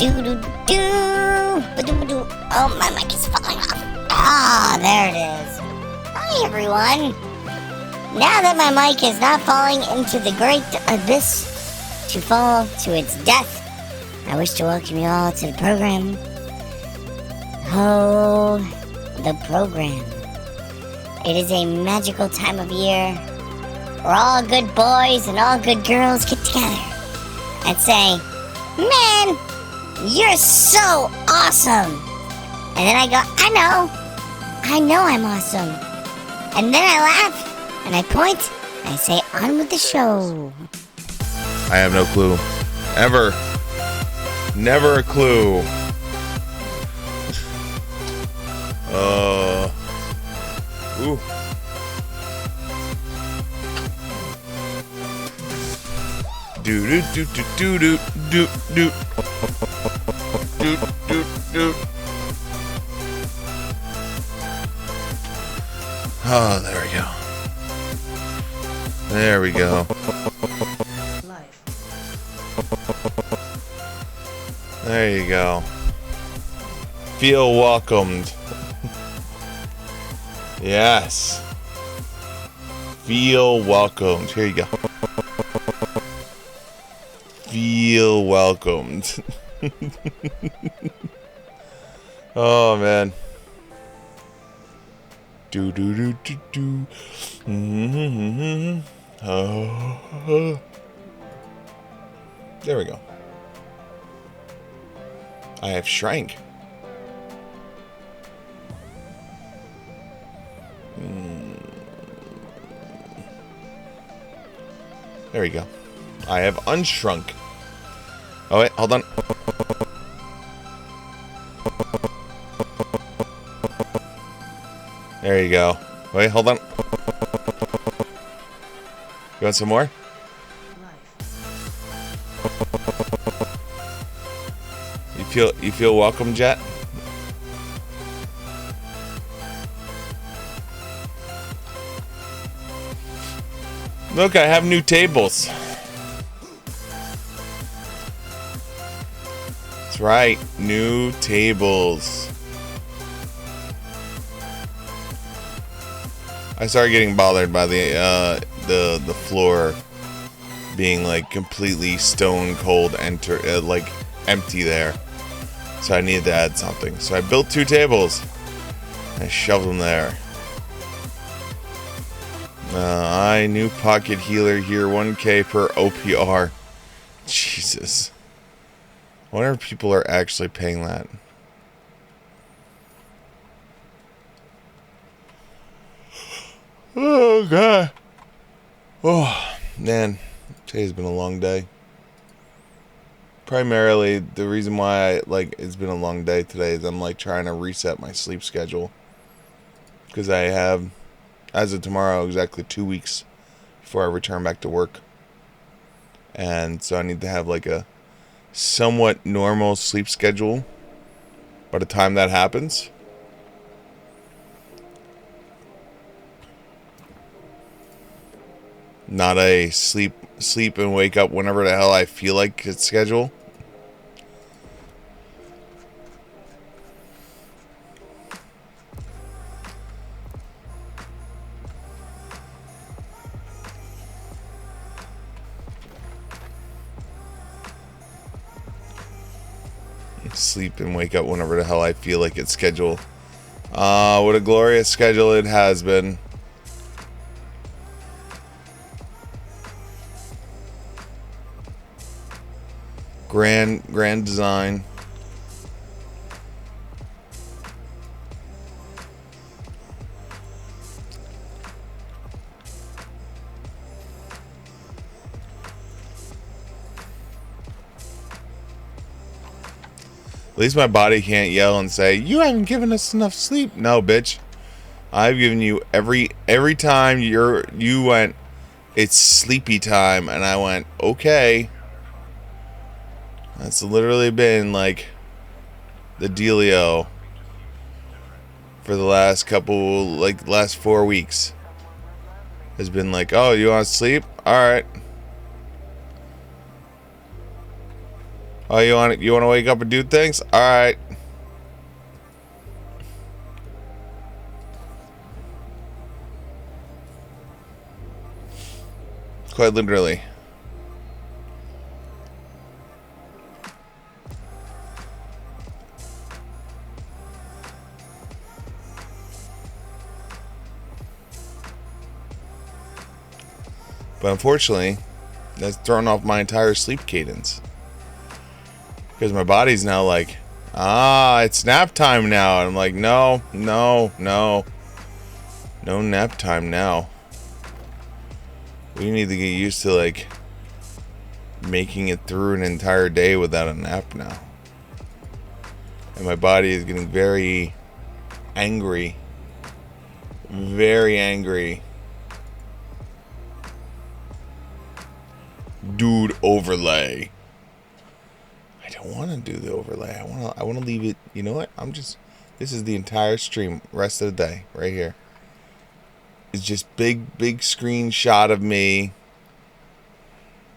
Oh, my mic is falling off. Ah, there it is. Hi, everyone. Now that my mic is not falling into the great abyss to fall to its death, I wish to welcome you all to the program. Oh, the program. It is a magical time of year where all good boys and all good girls get together and say, "Man, you're so awesome." And then I go, I know I'm awesome. And then I laugh, and I point, and I say, "On with the show." I have no clue. Ever. Never a clue. Ooh. Do do do do do do do do do do. Oh, there we go. There we go. There you go. Feel welcomed. Yes. Feel welcomed. Here you go. Feel welcomed. Oh man. Do do do do do. Oh. There we go. I have shrank. There we go. I have unshrunk. Oh wait, hold on. There you go. Wait, hold on. You want some more? You feel welcome, Jet? Look, I have new tables. That's right, new tables. I started getting bothered by the floor being like completely stone cold, like empty there. So I needed to add something. So I built 2 tables. I shoved them there. New pocket healer here, 1K per OPR. Jesus. I wonder if people are actually paying that. Oh, God. Oh, man. Today's been a long day. Primarily, the reason why it's been a long day today is I'm trying to reset my sleep schedule. Because I have, as of tomorrow, exactly 2 weeks before I return back to work. And so I need to have a somewhat normal sleep schedule by the time that happens. Not a sleep and wake up whenever the hell I feel like it's schedule. Sleep and wake up whenever the hell I feel like it's schedule. What a glorious schedule it has been. Grand design. At least my body can't yell and say, "You haven't given us enough sleep." No, bitch. I've given you every time you went, "It's sleepy time," and I went, "Okay." That's literally been the dealio for the last last 4 weeks. Has been "Oh, you want to sleep? All right. Oh, you want to wake up and do things? All right. Quite literally. But unfortunately, that's thrown off my entire sleep cadence. Because my body's now like, it's nap time now. And I'm like, no. No nap time now. We need to get used to, like, making it through an entire day without a nap now. And my body is getting very angry. Very angry. Dude, overlay. I don't want to do the overlay. I want to leave it. You know what? This is the entire stream, rest of the day, right here. It's just big screen shot of me.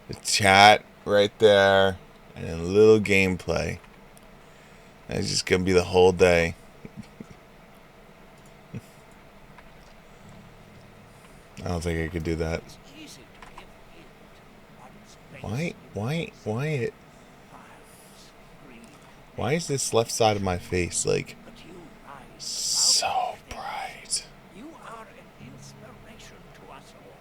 The chat right there. And a little gameplay. And it's just going to be the whole day. I don't think I could do that. Why is this left side of my face like so bright? You are an inspiration to us all.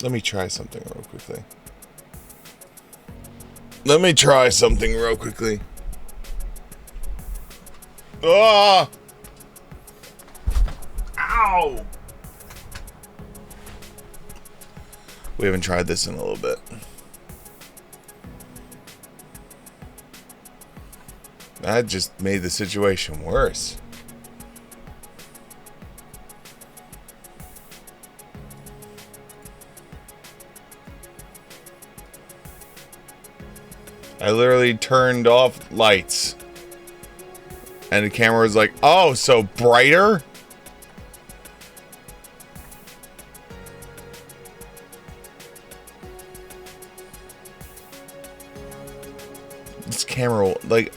Let me try something real quickly. Ah! Ow! We haven't tried this in a little bit. That just made the situation worse. I literally turned off lights. And the camera was like, oh, so brighter? This camera, like,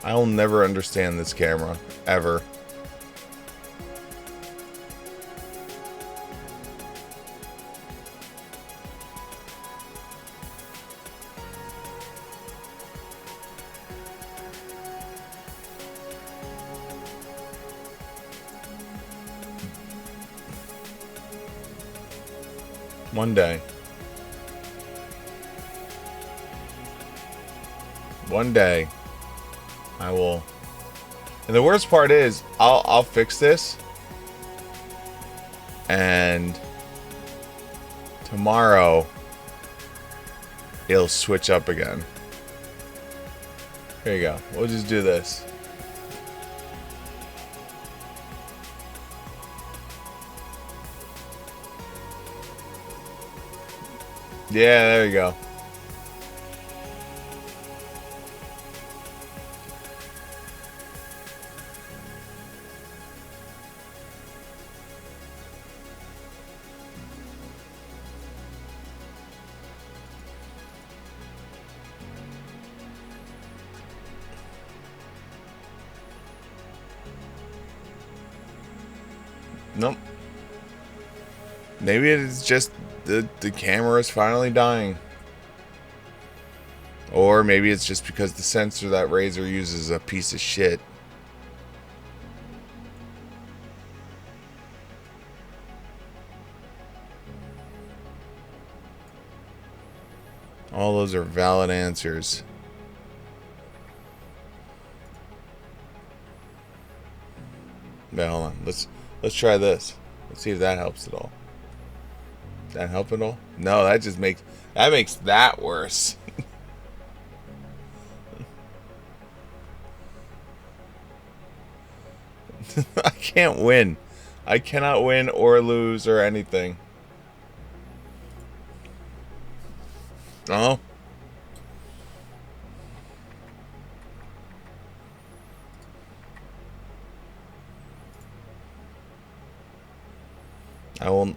I'll never understand this camera, ever. One day. One day. I will. And the worst part is, I'll fix this. And tomorrow it'll switch up again. Here you go. We'll just do this. Yeah, there you go. Nope. Maybe it's just the camera is finally dying. Or maybe it's just because the sensor that Razer uses is a piece of shit. All those are valid answers. But hold on. Let's try this. Let's see if that helps at all. Does that help at all? No, that makes that worse. I can't win. I cannot win or lose or anything. Oh.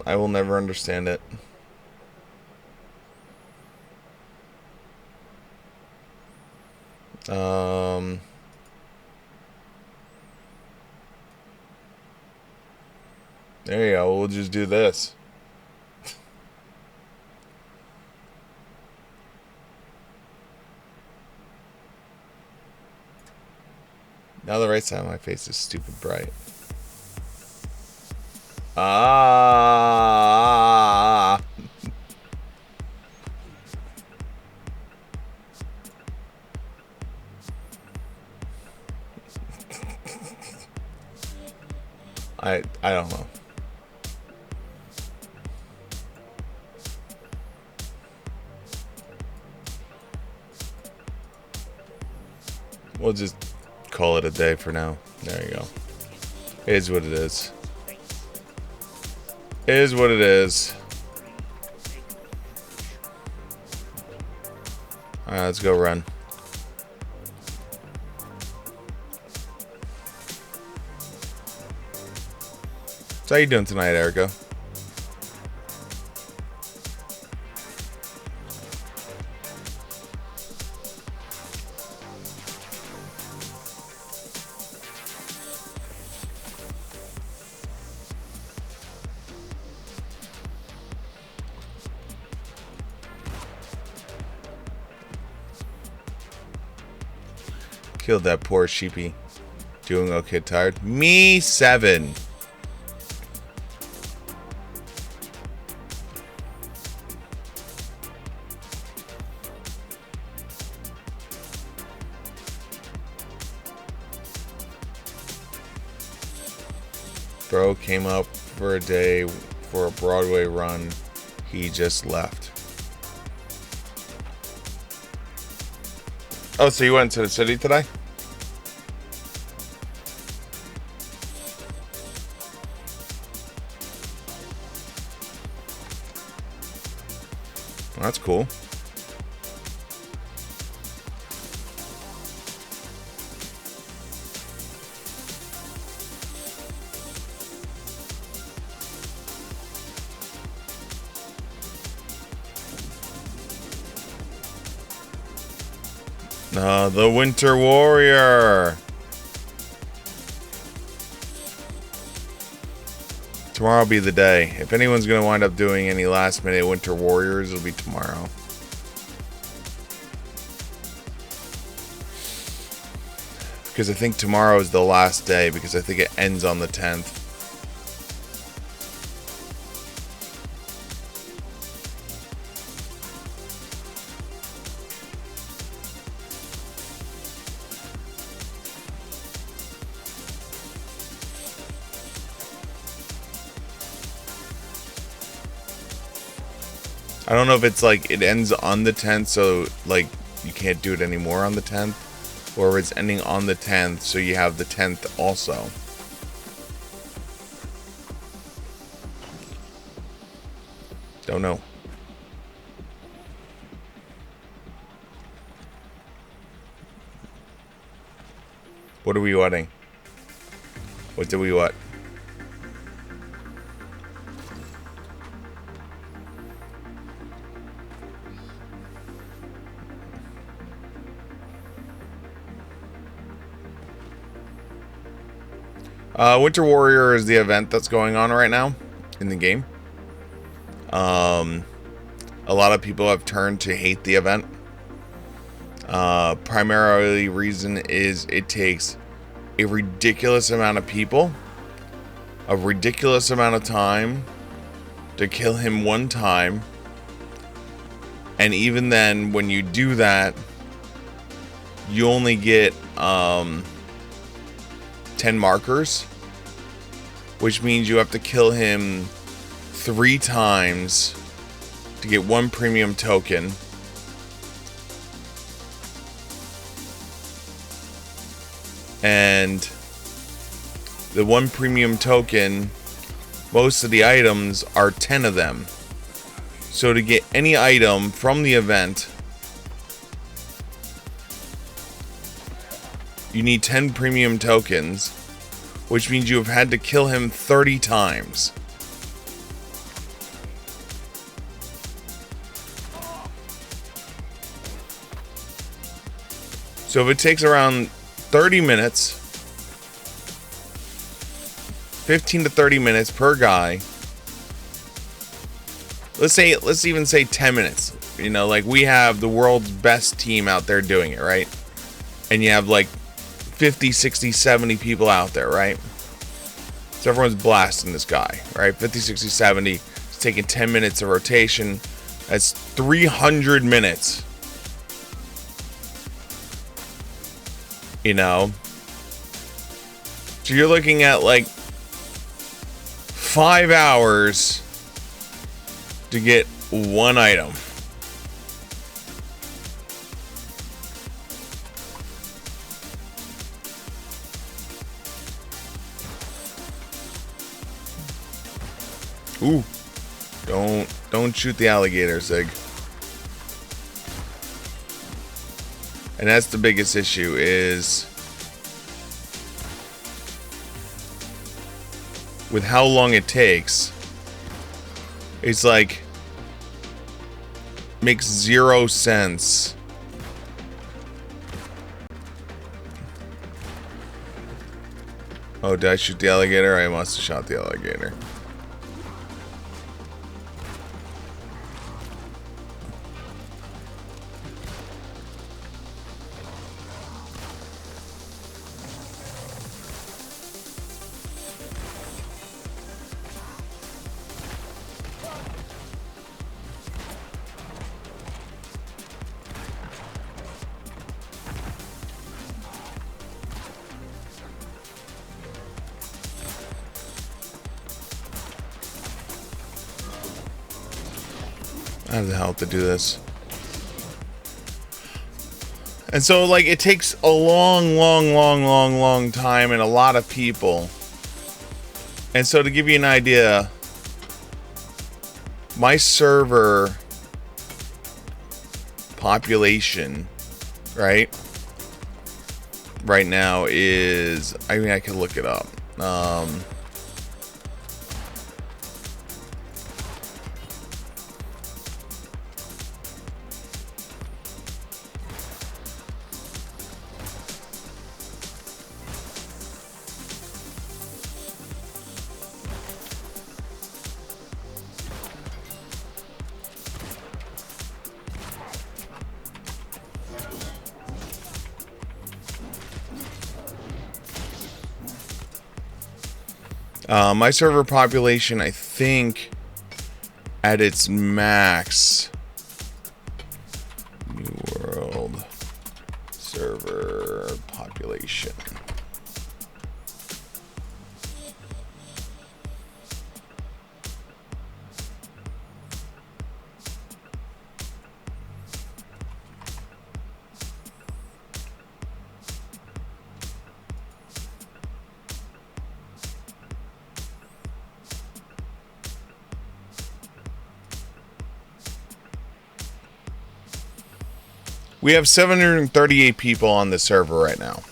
I will never understand it. There you go. We'll just do this. Now the right side of my face is stupid bright. Ah. I don't know. We'll just call it a day for now. There you go. It is what it is. It is what it is. Alright, let's go run. So how you doing tonight, Erica? Killed that poor sheepy. Doing okay, tired? Me 7. Bro came up for a day for a Broadway run. He just left. Oh, so you went to the city today? Well, that's cool. The Winter Warrior. Tomorrow will be the day. If anyone's going to wind up doing any last minute Winter Warriors, it'll be tomorrow. Because I think tomorrow is the last day, because I think it ends on the 10th. I don't know if it's like it ends on the 10th, so like you can't do it anymore on the 10th, or it's ending on the 10th, so you have the 10th also. Don't know. What are we watching? What did we watch? Winter Warrior is the event that's going on right now in the game. A lot of people have turned to hate the event. Primarily reason is it takes a ridiculous amount of people, a ridiculous amount of time to kill him one time. And even then, when you do that, you only get 10 markers, which means you have to kill him 3 times to get 1 premium token. And the one premium token, most of the items are 10 of them. So to get any item from the event, you need 10 premium tokens, which means you have had to kill him 30 times. So if it takes around 30 minutes, 15 to 30 minutes per guy, let's even say 10 minutes. You know, like we have the world's best team out there doing it, right? And you have like 50, 60, 70 people out there, right? So everyone's blasting this guy, right? 50, 60, 70. It's taking 10 minutes of rotation. That's 300 minutes. You know? So you're looking at like 5 hours to get one item. Ooh. Don't shoot the alligator, Sig. And that's the biggest issue is with how long it takes. It's like makes 0 sense. Oh, did I shoot the alligator? I must have shot the alligator. I have the help to do this. And so, like, it takes a long time and a lot of people. And so, to give you an idea, my server population, right now is, I mean, I could look it up. My server population, I think, at its max, New World server population. We have 738 people on the server right now.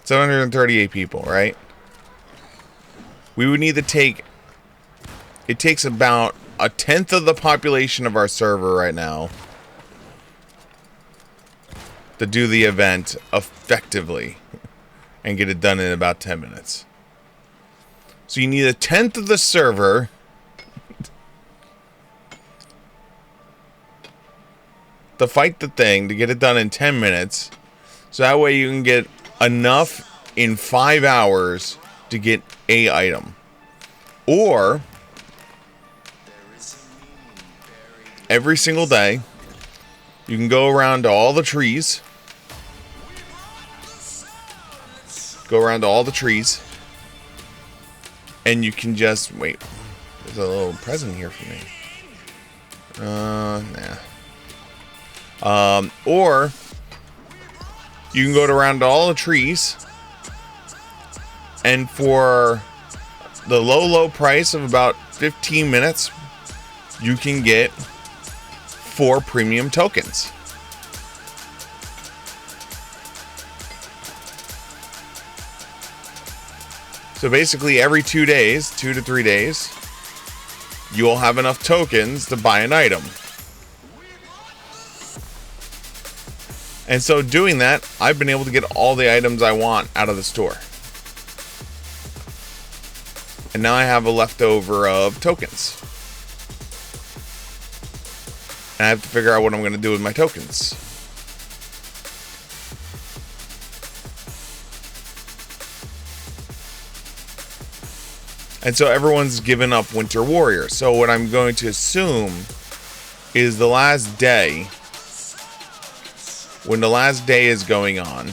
738 people, right? We would need to take... It takes about 1/10 of the population of our server right now to do the event effectively and get it done in about 10 minutes. So you need 1/10 of the server to fight the thing, to get it done in 10 minutes. So that way you can get enough in 5 hours to get a item. Or every single day you can go around to all the trees. Go around to all the trees. And you can just wait. There's a little present here for me. Nah. Or You can go around to all the trees, and for the low price of about 15 minutes, you can get 4 premium tokens. So basically every 2 days, 2 to 3 days, you'll have enough tokens to buy an item. And so doing that, I've been able to get all the items I want out of the store. And now I have a leftover of tokens. And I have to figure out what I'm going to do with my tokens. And so everyone's given up Winter Warrior. So what I'm going to assume is the last day, when the last day is going on,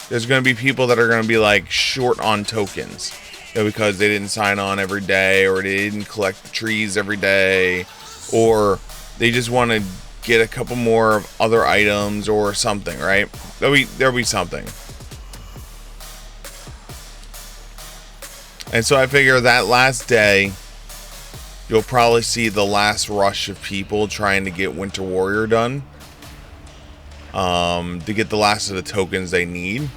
there's going to be people that are going to be like short on tokens. You know, because they didn't sign on every day, or they didn't collect the trees every day, or they just want to get a couple more of other items or something, right? There'll be something. And so I figure that last day, you'll probably see the last rush of people trying to get Winter Warrior done. To get the last of the tokens they need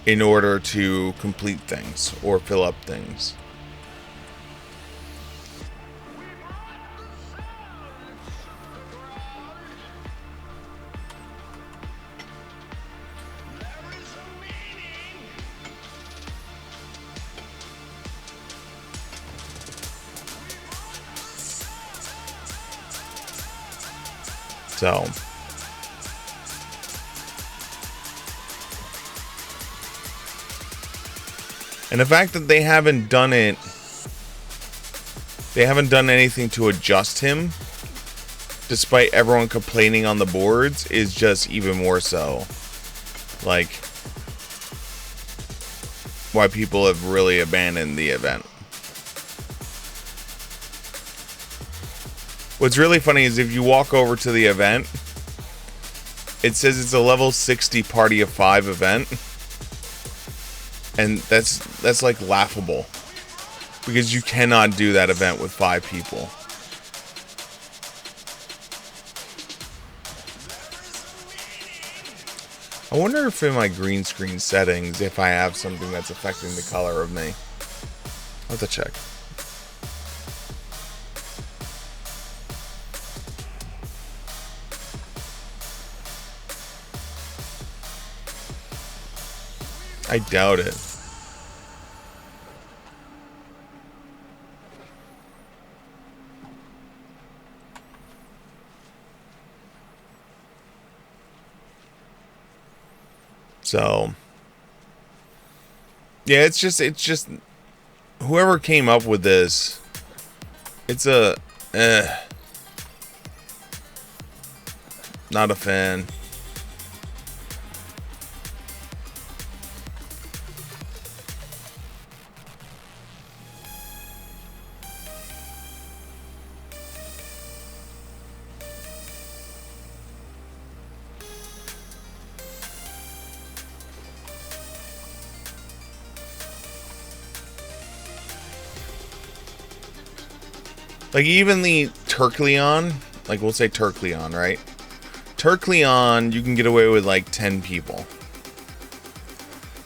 in order to complete things or fill up things. So and the fact that they haven't done anything to adjust him, despite everyone complaining on the boards, is just even more so like why people have really abandoned the event. What's really funny is if you walk over to the event, it says it's a level 60 party of 5 event. And that's like laughable, because you cannot do that event with 5 people. I wonder if in my green screen settings, if I have something that's affecting the color of me. I'll have to check. I doubt it. So, yeah, it's just whoever came up with this, it's not a fan. Like, even the Turkleon, like, we'll say Turkleon, right? Turkleon, you can get away with, like, 10 people.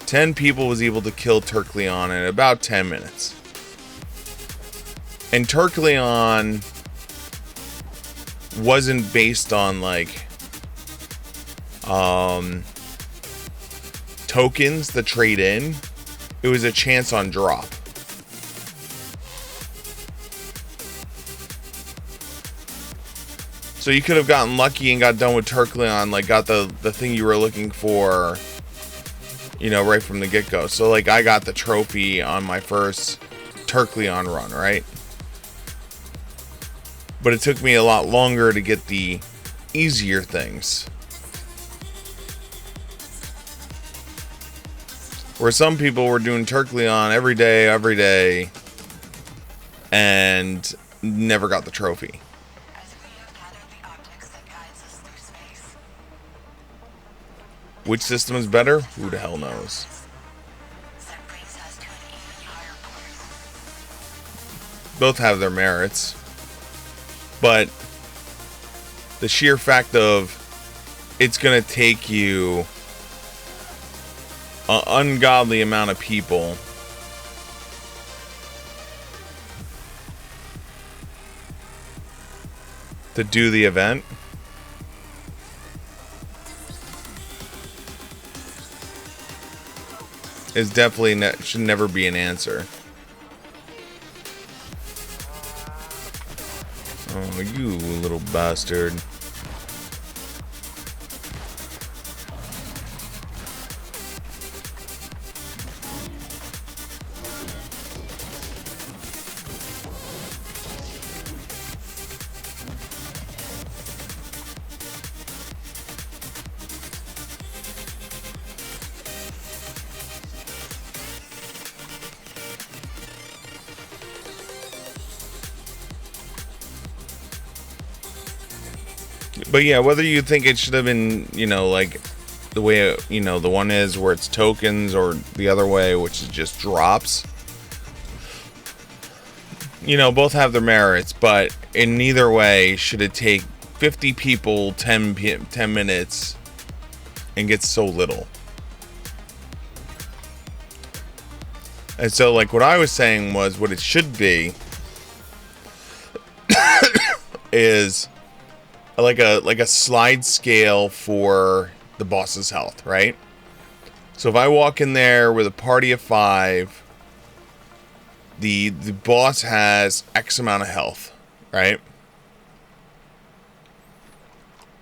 10 people was able to kill Turkleon in about 10 minutes. And Turkleon wasn't based on, like, tokens to trade in. It was a chance on drop. So you could have gotten lucky and got done with Turkleon, like got the thing you were looking for, you know, right from the get-go. So like I got the trophy on my first Turkleon run, right? But it took me a lot longer to get the easier things. Where some people were doing Turkleon every day, and never got the trophy. Which system is better? Who the hell knows? Both have their merits. But the sheer fact of it's going to take you an ungodly amount of people to do the event is definitely should never be an answer. Oh, you little bastard. But yeah, whether you think it should have been, you know, like the way, you know, the one is where it's tokens or the other way, which is just drops. You know, both have their merits, but in neither way should it take 50 people 10 minutes and get so little. And so, like, what I was saying was what it should be is like a slide scale for the boss's health, right? So if I walk in there with a party of 5, the boss has X amount of health, right?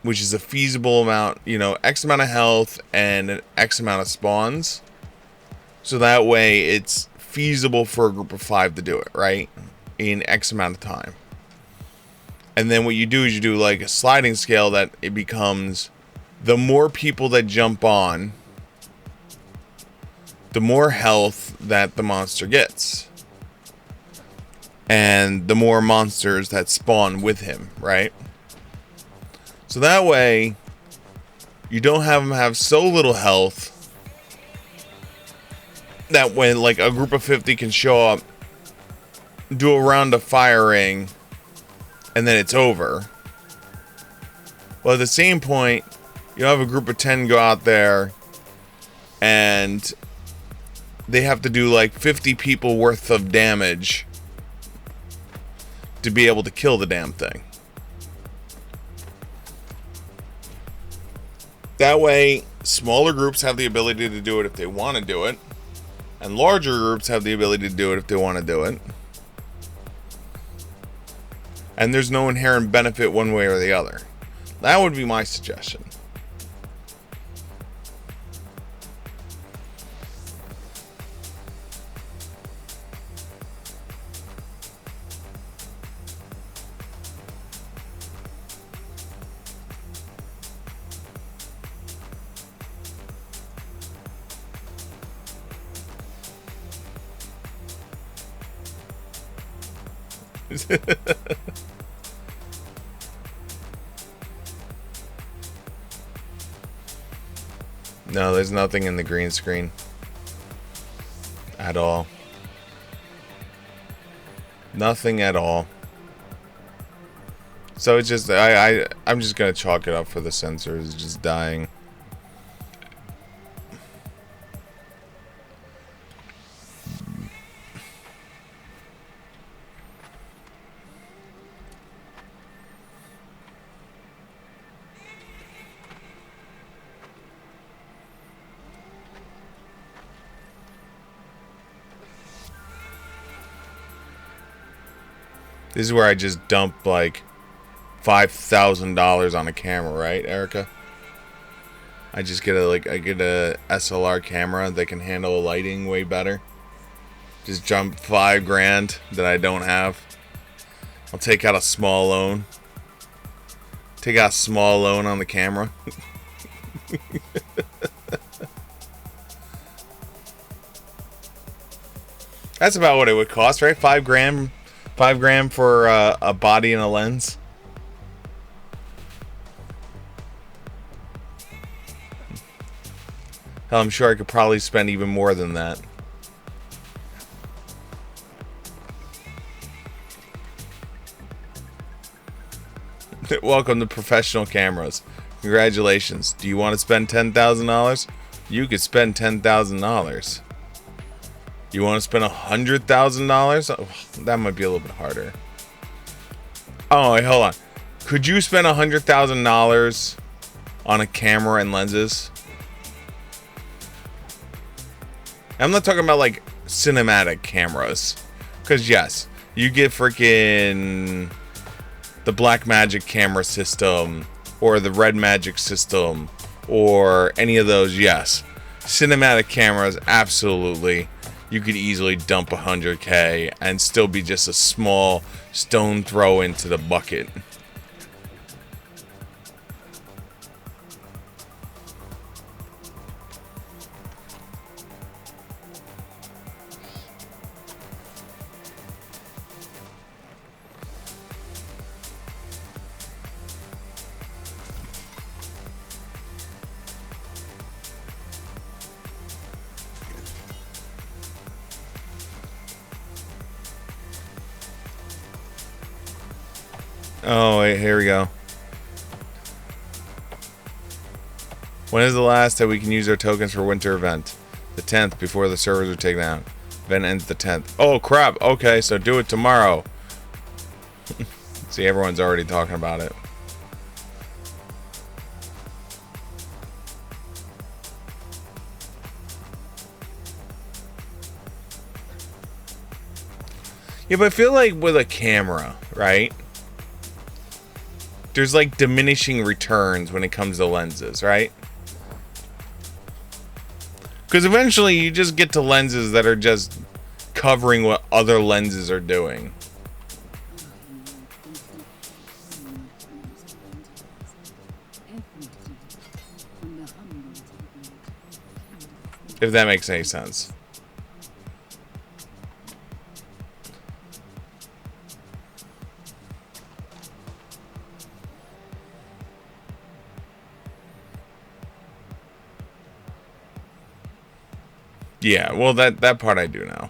Which is a feasible amount, you know, X amount of health and an X amount of spawns. So that way it's feasible for a group of 5 to do it, right? In X amount of time. And then what you do is you do like a sliding scale that it becomes the more people that jump on, the more health that the monster gets. And the more monsters that spawn with him, right? So that way, you don't have them have so little health that when like a group of 50 can show up, do a round of firing, and then it's over. Well, at the same point, you have a group of 10 go out there and they have to do like 50 people worth of damage to be able to kill the damn thing. That way, smaller groups have the ability to do it if they want to do it, and larger groups have the ability to do it if they want to do it. And there's no inherent benefit one way or the other. That would be my suggestion. No, there's nothing in the green screen at all. Nothing at all. So it's just I'm just gonna chalk it up for the sensors just dying. This is where I just dump like $5,000 on a camera, right, Erica? I just get a SLR camera that can handle lighting way better. Just jump $5,000 that I don't have. I'll take out a small loan. Take out a small loan on the camera. That's about what it would cost, right? $5,000 for a body and a lens. Hell, I'm sure I could probably spend even more than that. Welcome to Professional Cameras. Congratulations. Do you want to spend $10,000? You could spend $10,000. You want to spend $100,000? Oh, that might be a little bit harder. Oh, wait, hold on. Could you spend $100,000 on a camera and lenses? I'm not talking about like cinematic cameras. Because yes, you get freaking the Blackmagic camera system or the Red Magic system or any of those, yes. Cinematic cameras, absolutely. You could easily dump $100K and still be just a small stone throw into the bucket. Oh, wait, here we go. When is the last that we can use our tokens for winter event? The 10th, before the servers are taken down. Event ends the 10th. Oh, crap. Okay, so do it tomorrow. See, everyone's already talking about it. Yeah, but I feel like with a camera, right? There's like diminishing returns when it comes to lenses, right? Because eventually you just get to lenses that are just covering what other lenses are doing. If that makes any sense. Yeah, well, that part I do know.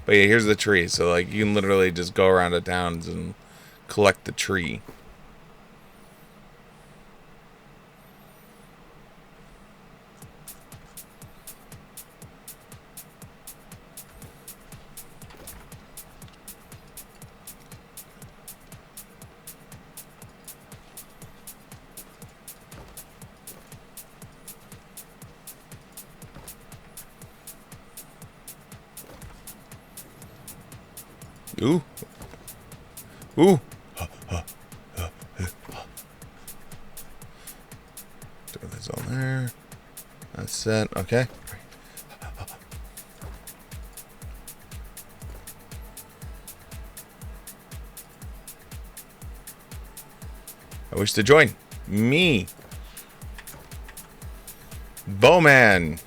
But yeah, here's the tree. So, like, you can literally just go around the towns and collect the tree. Ooh. Ooh. Throw this on there. That's set. Okay. I wish to join. Me. Bowman.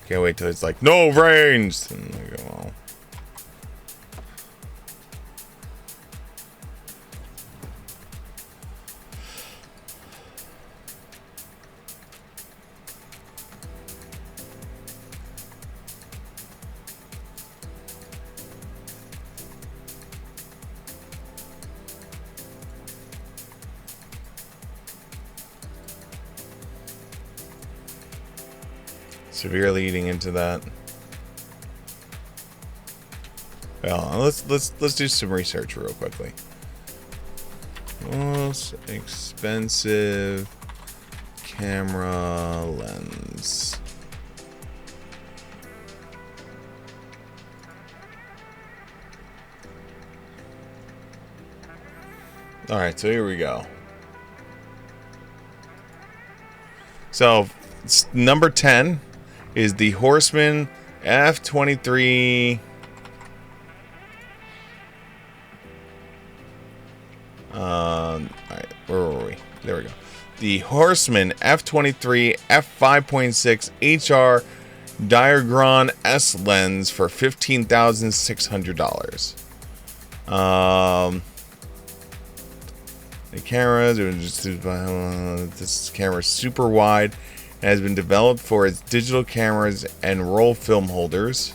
Can't wait till it's like, no brains! And I go, well. Severely eating into that. Well, let's do some research real quickly. Most expensive camera lens. All right, so here we go. So number 10 is the Horseman F23. All right, where were we? There we go. The Horseman F23 f5.6 HR Diagron S lens for $15,600. The cameras, this camera is super wide and has been developed for its digital cameras and roll film holders.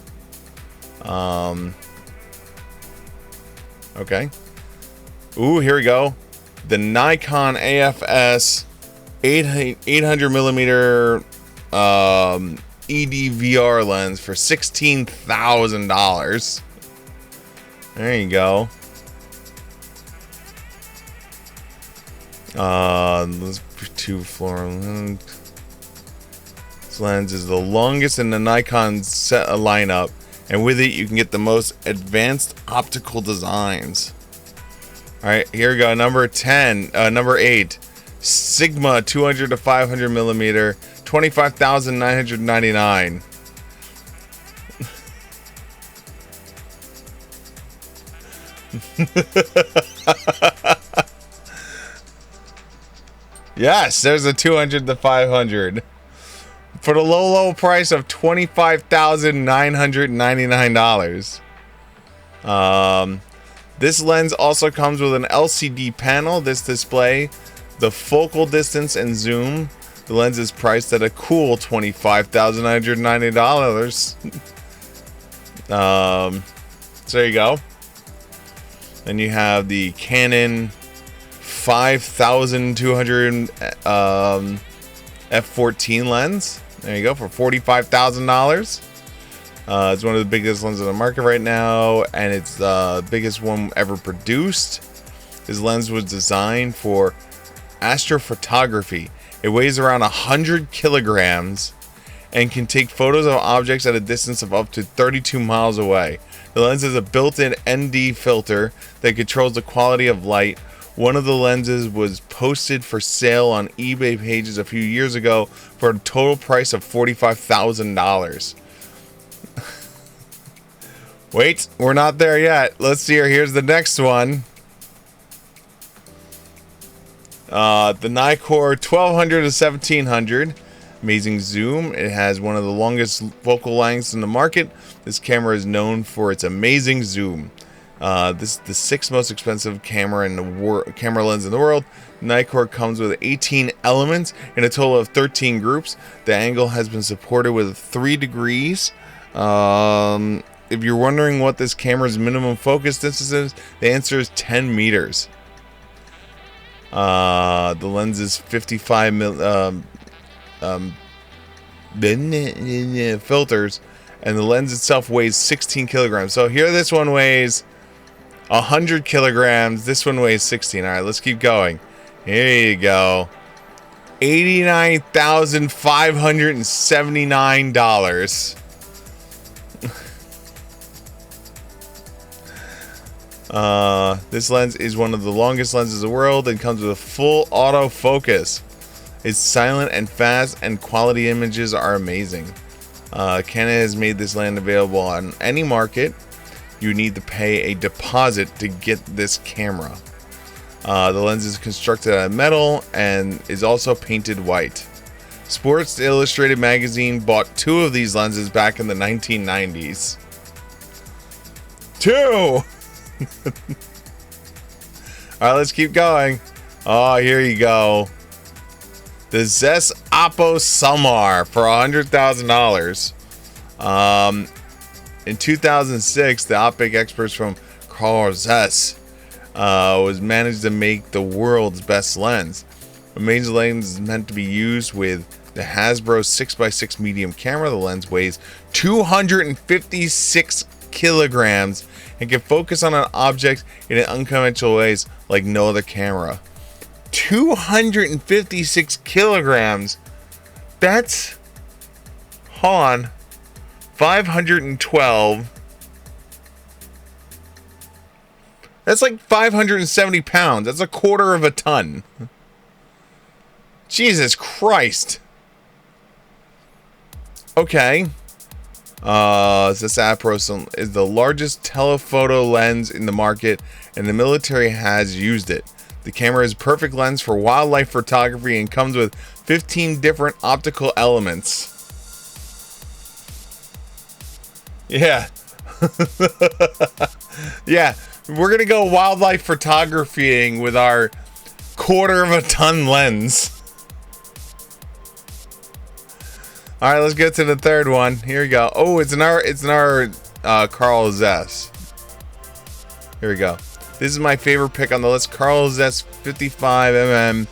Okay. Ooh, here we go. The Nikon AFS 800 millimeter EDVR lens for $16,000. There you go. Let's two fluorescent. This lens is the longest in the Nikon set lineup, and with it you can get the most advanced optical designs. All right, here we go. Number 8, Sigma 200 to 500 millimeter, 25,999. Yes, there's a 200 to 500 for the low price of $25,999. This lens also comes with an LCD panel. This display the focal distance and zoom. The lens is priced at a cool $25,990. So there you go. Then you have the Canon 5200 f14 lens. There you go, for $45,000. It's one of the biggest lenses on the market right now, and it's the biggest one ever produced. This lens was designed for astrophotography. It weighs around 100 kilograms and can take photos of objects at a distance of up to 32 miles away. The lens has a built-in ND filter that controls the quality of light. One of the lenses was posted for sale on eBay pages a few years ago for a total price of $45,000. Wait, we're not there yet. Let's see here. Here's the next one. The Nikkor 1200 to 1700. Amazing zoom. It has one of the longest focal lengths in the market. This camera is known for its amazing zoom. This is the 6th most expensive camera lens in the world. Nikkor comes with 18 elements in a total of 13 groups. The angle has been supported with 3 degrees. If you're wondering what this camera's minimum focus distance is, the answer is 10 meters. The lens is 55 filters, and the lens itself weighs 16 kilograms. So here this one weighs 100 kilograms. This one weighs 16. All right, let's keep going. Here you go. $89,579. This lens is one of the longest lenses in the world and comes with a full autofocus. It's silent and fast, and quality images are amazing. Canon has made this lens available on any market. You need to pay a deposit to get this camera. The lens is constructed out of metal and is also painted white. Sports Illustrated magazine bought 2 of these lenses back in the 1990s. 2! Alright, let's keep going. Oh, here you go. The Zeiss Oppo Sumar for $100,000. In 2006, the optic experts from Carl Zeiss was managed to make the world's best lens. The main lens is meant to be used with the Hasbro 6x6 medium camera. The lens weighs 256 kilograms and can focus on an object in unconventional ways like no other camera. 256 kilograms. That's, hold on, 512. That's like 570 pounds. That's a quarter of a ton. Jesus Christ. Okay. This Appro is the largest telephoto lens in the market, and the military has used it. The camera is a perfect lens for wildlife photography and comes with 15 different optical elements. Yeah. Yeah. We're gonna go wildlife photographying with our 1/4-ton lens. All right, let's get to the third one. Here we go. Oh, it's an our Carl Zeiss. Here we go. This is my favorite pick on the list. Carl Zeiss 55mm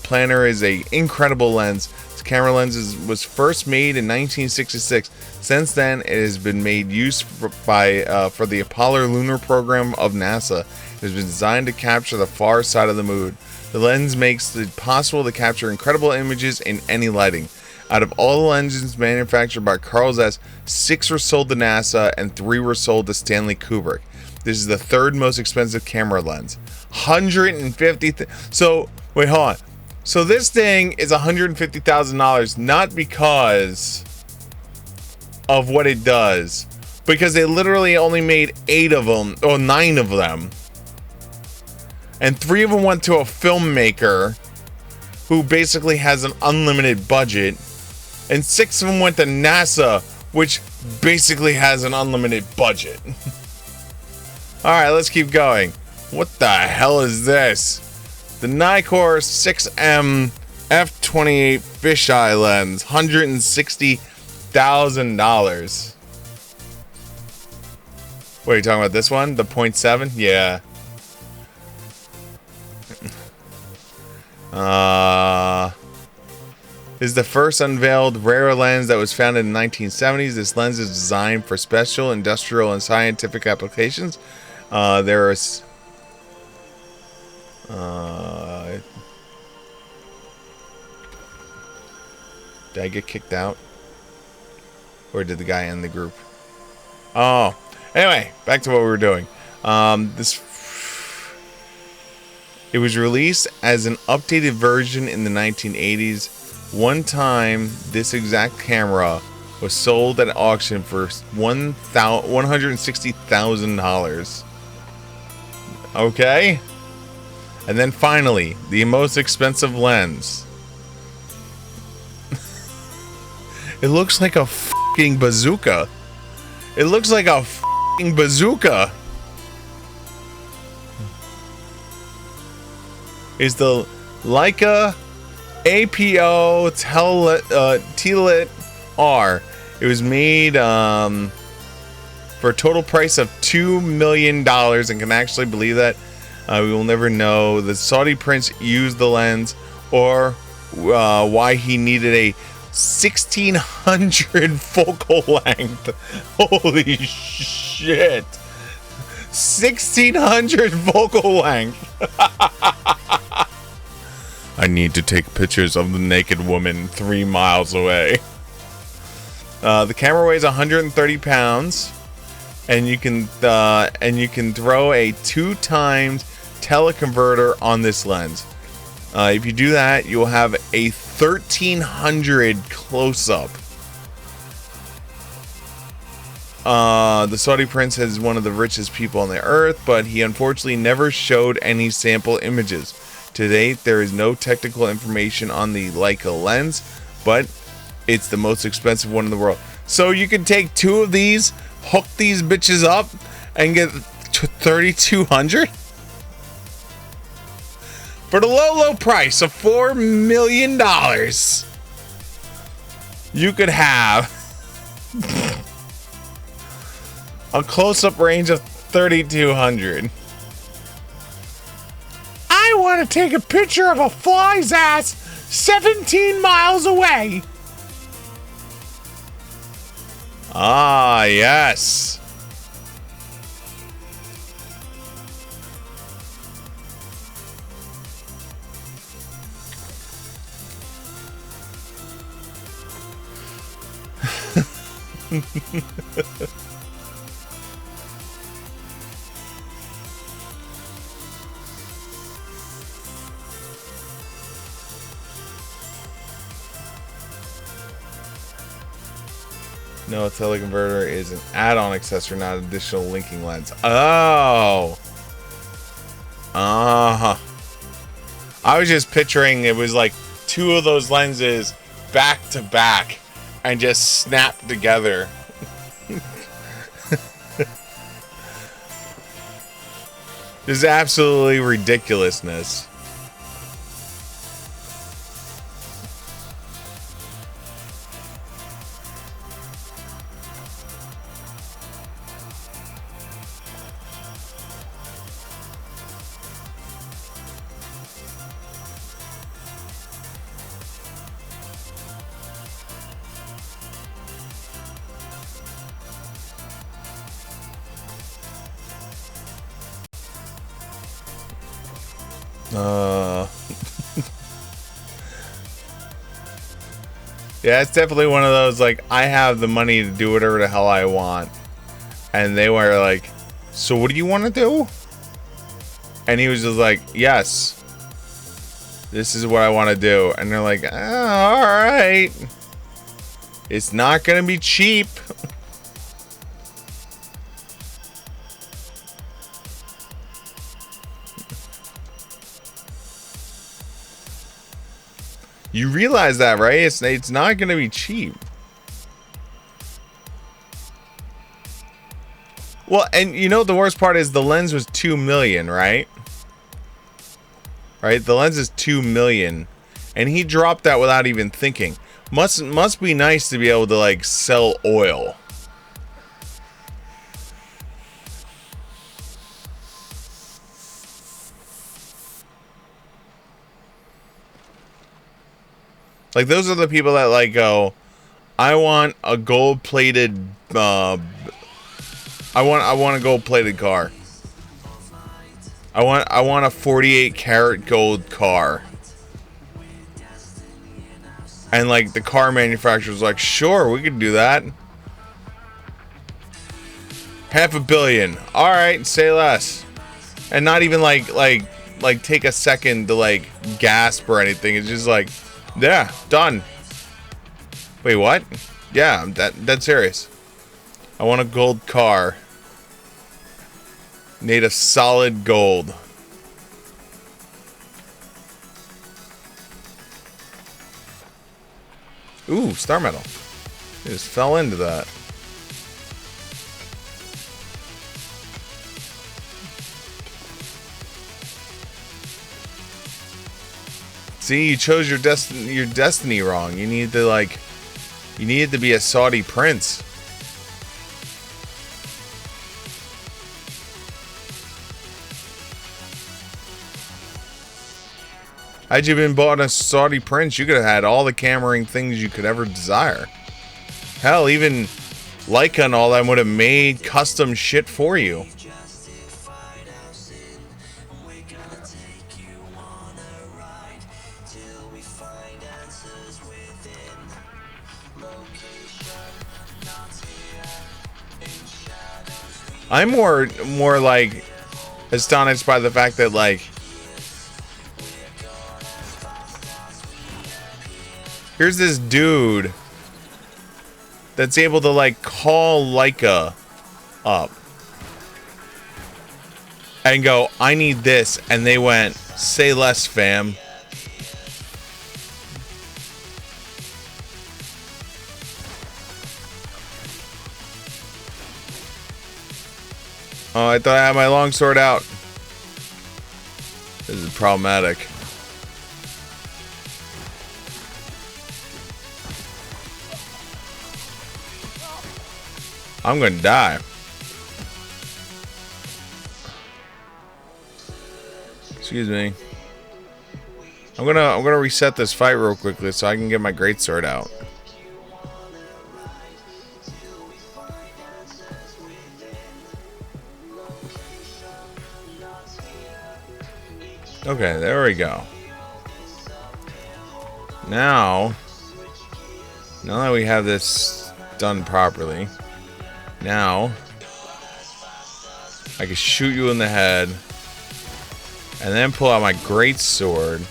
planner is a incredible lens. This camera lens was first made in 1966. Since then, it has been made use for the Apollo lunar program of NASA. It has been designed to capture the far side of the moon. The lens makes it possible to capture incredible images in any lighting. Out of all the lenses manufactured by Carl Zeiss, 6 were sold to NASA and 3 were sold to Stanley Kubrick. This is the third most expensive camera lens. 150. So wait, hold on. So this thing is $150,000, not because of what it does, because they literally only made 8 of them or 9 of them, and 3 of them went to a filmmaker who basically has an unlimited budget, and 6 of them went to NASA, which basically has an unlimited budget. All right, let's keep going. What the hell is this? The Nikkor 6M f/28 fisheye lens, $160,000. What are you talking about? This one, the 0.7? Yeah. Is the first unveiled rare lens that was founded in the 1970s. This lens is designed for special industrial and scientific applications. There is did I get kicked out? Or did the guy end the group? Oh, anyway, back to what we were doing. It was released as an updated version in the 1980s. One time, this exact camera was sold at auction for $160,000. Okay? And then finally, the most expensive lens. It looks like a fucking bazooka. It looks like a fucking bazooka. Is the Leica APO Telit R. It was made for a total price of $2 million, and can actually believe that. We will never know. The Saudi prince used the lens, or why he needed a 1600 focal length. Holy shit. 1600 focal length. I need to take pictures of the naked woman 3 miles away. The camera weighs 130 pounds, and you can throw a 2 times teleconverter on this lens. If you do that, you'll have a 1300 close-up. The Saudi prince is one of the richest people on the earth, but he unfortunately never showed any sample images. To date, there is no technical information on the Leica lens, but it's the most expensive one in the world. So you can take 2 of these, hook these bitches up, and get 3,200 for the low price of $4 million. You could have a close-up range of 3,200. I want to take a picture of a fly's ass 17 miles away. Ah, yes. No, a teleconverter is an add-on accessory, not an additional linking lens. Oh. I was just picturing it was like 2 of those lenses back to back and just snapped together. This is absolutely ridiculousness. Yeah, it's definitely one of those, like, I have the money to do whatever the hell I want. And they were like, so what do you want to do? And he was just like, yes. This is what I want to do. And they're like, oh, alright. It's not going to be cheap. You realize that, right? It's not going to be cheap. Well, and you know the worst part is the lens was $2 million, right? Right? The lens is $2 million, and he dropped that without even thinking. Must be nice to be able to like sell oil. Like, those are the people that like go, I want a gold-plated I want a gold-plated car. I want a 48 karat gold car. And like the car manufacturer's like, sure, we could do that. $500 million. All right, say less. And not even like take a second to like gasp or anything. It's just like, yeah, done. Wait, what? Yeah, I'm dead serious. I want a gold car. Made of solid gold. Ooh, star metal. I just fell into that. See, you chose your destiny wrong. You needed to be a Saudi prince. Had you been bought a Saudi prince, you could have had all the cammering things you could ever desire. Hell, even Leica and all that would have made custom shit for you. I'm more like astonished by the fact that like here's this dude that's able to like call Leica up and go, I need this, and they went, say less, fam. Oh, I thought I had my longsword out. This is problematic. I'm gonna die. Excuse me. I'm gonna reset this fight real quickly so I can get my greatsword out. Okay, there we go. Now that we have this done properly, now I can shoot you in the head and then pull out my greatsword.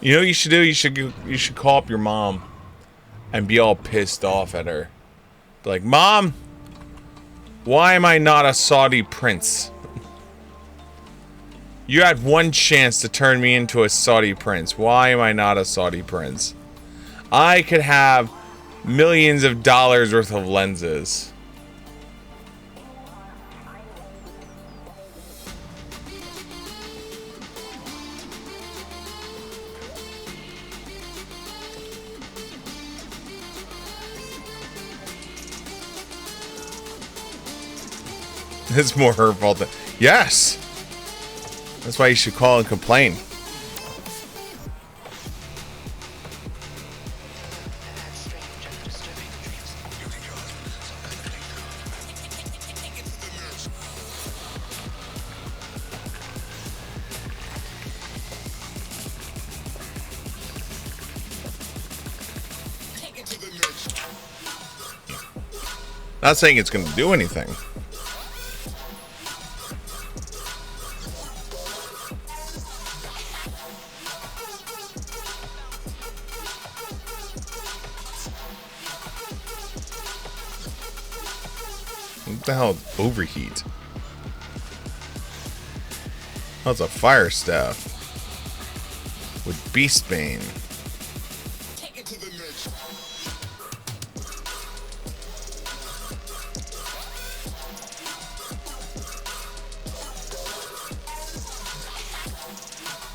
You know what you should do? You should call up your mom and be all pissed off at her. Be like, Mom, why am I not a Saudi prince? You had one chance to turn me into a Saudi prince. Why am I not a Saudi prince? I could have millions of dollars worth of lenses. It's more her fault than... Yes! That's why you should call and complain. Not saying it's going to do anything. What the hell? Overheat. Oh, it's a fire staff with Beastbane.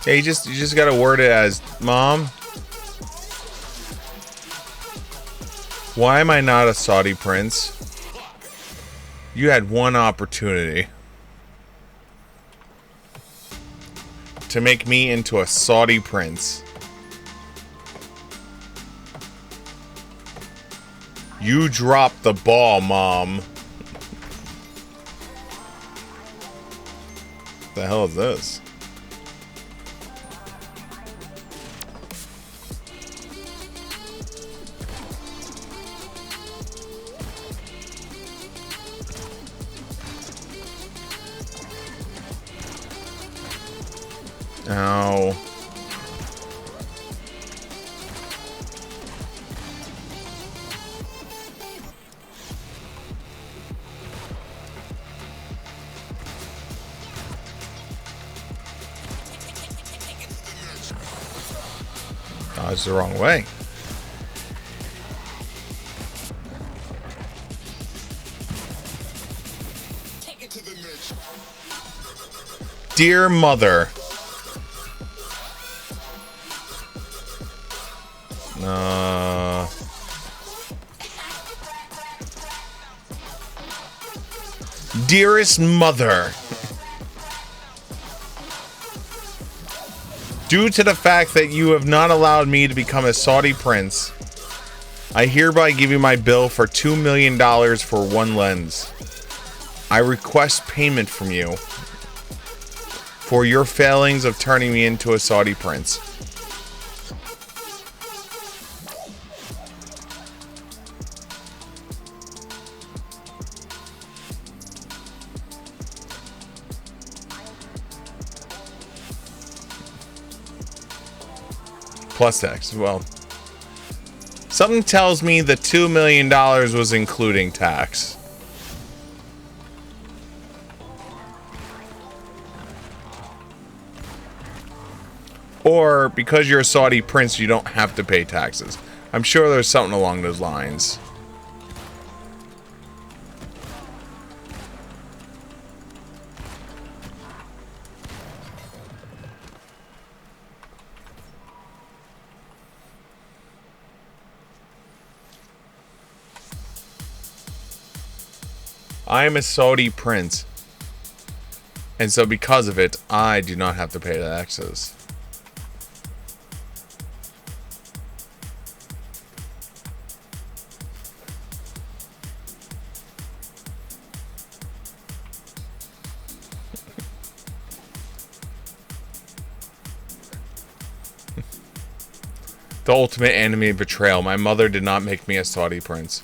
Yeah, you just gotta word it as, Mom, why am I not a Saudi prince? You had one opportunity to make me into a Saudi prince. You dropped the ball, Mom. What the hell is this? Ow. Oh, it's the wrong way. Dear Mother. Dearest Mother, due to the fact that you have not allowed me to become a Saudi prince, I hereby give you my bill for $2 million for one lens. I request payment from you for your failings of turning me into a Saudi prince. Plus tax. Well, something tells me the $2 million was including tax. Or because you're a Saudi prince, you don't have to pay taxes. I'm sure there's something along those lines. I am a Saudi prince, and so because of it, I do not have to pay taxes. The ultimate anime betrayal. My mother did not make me a Saudi prince.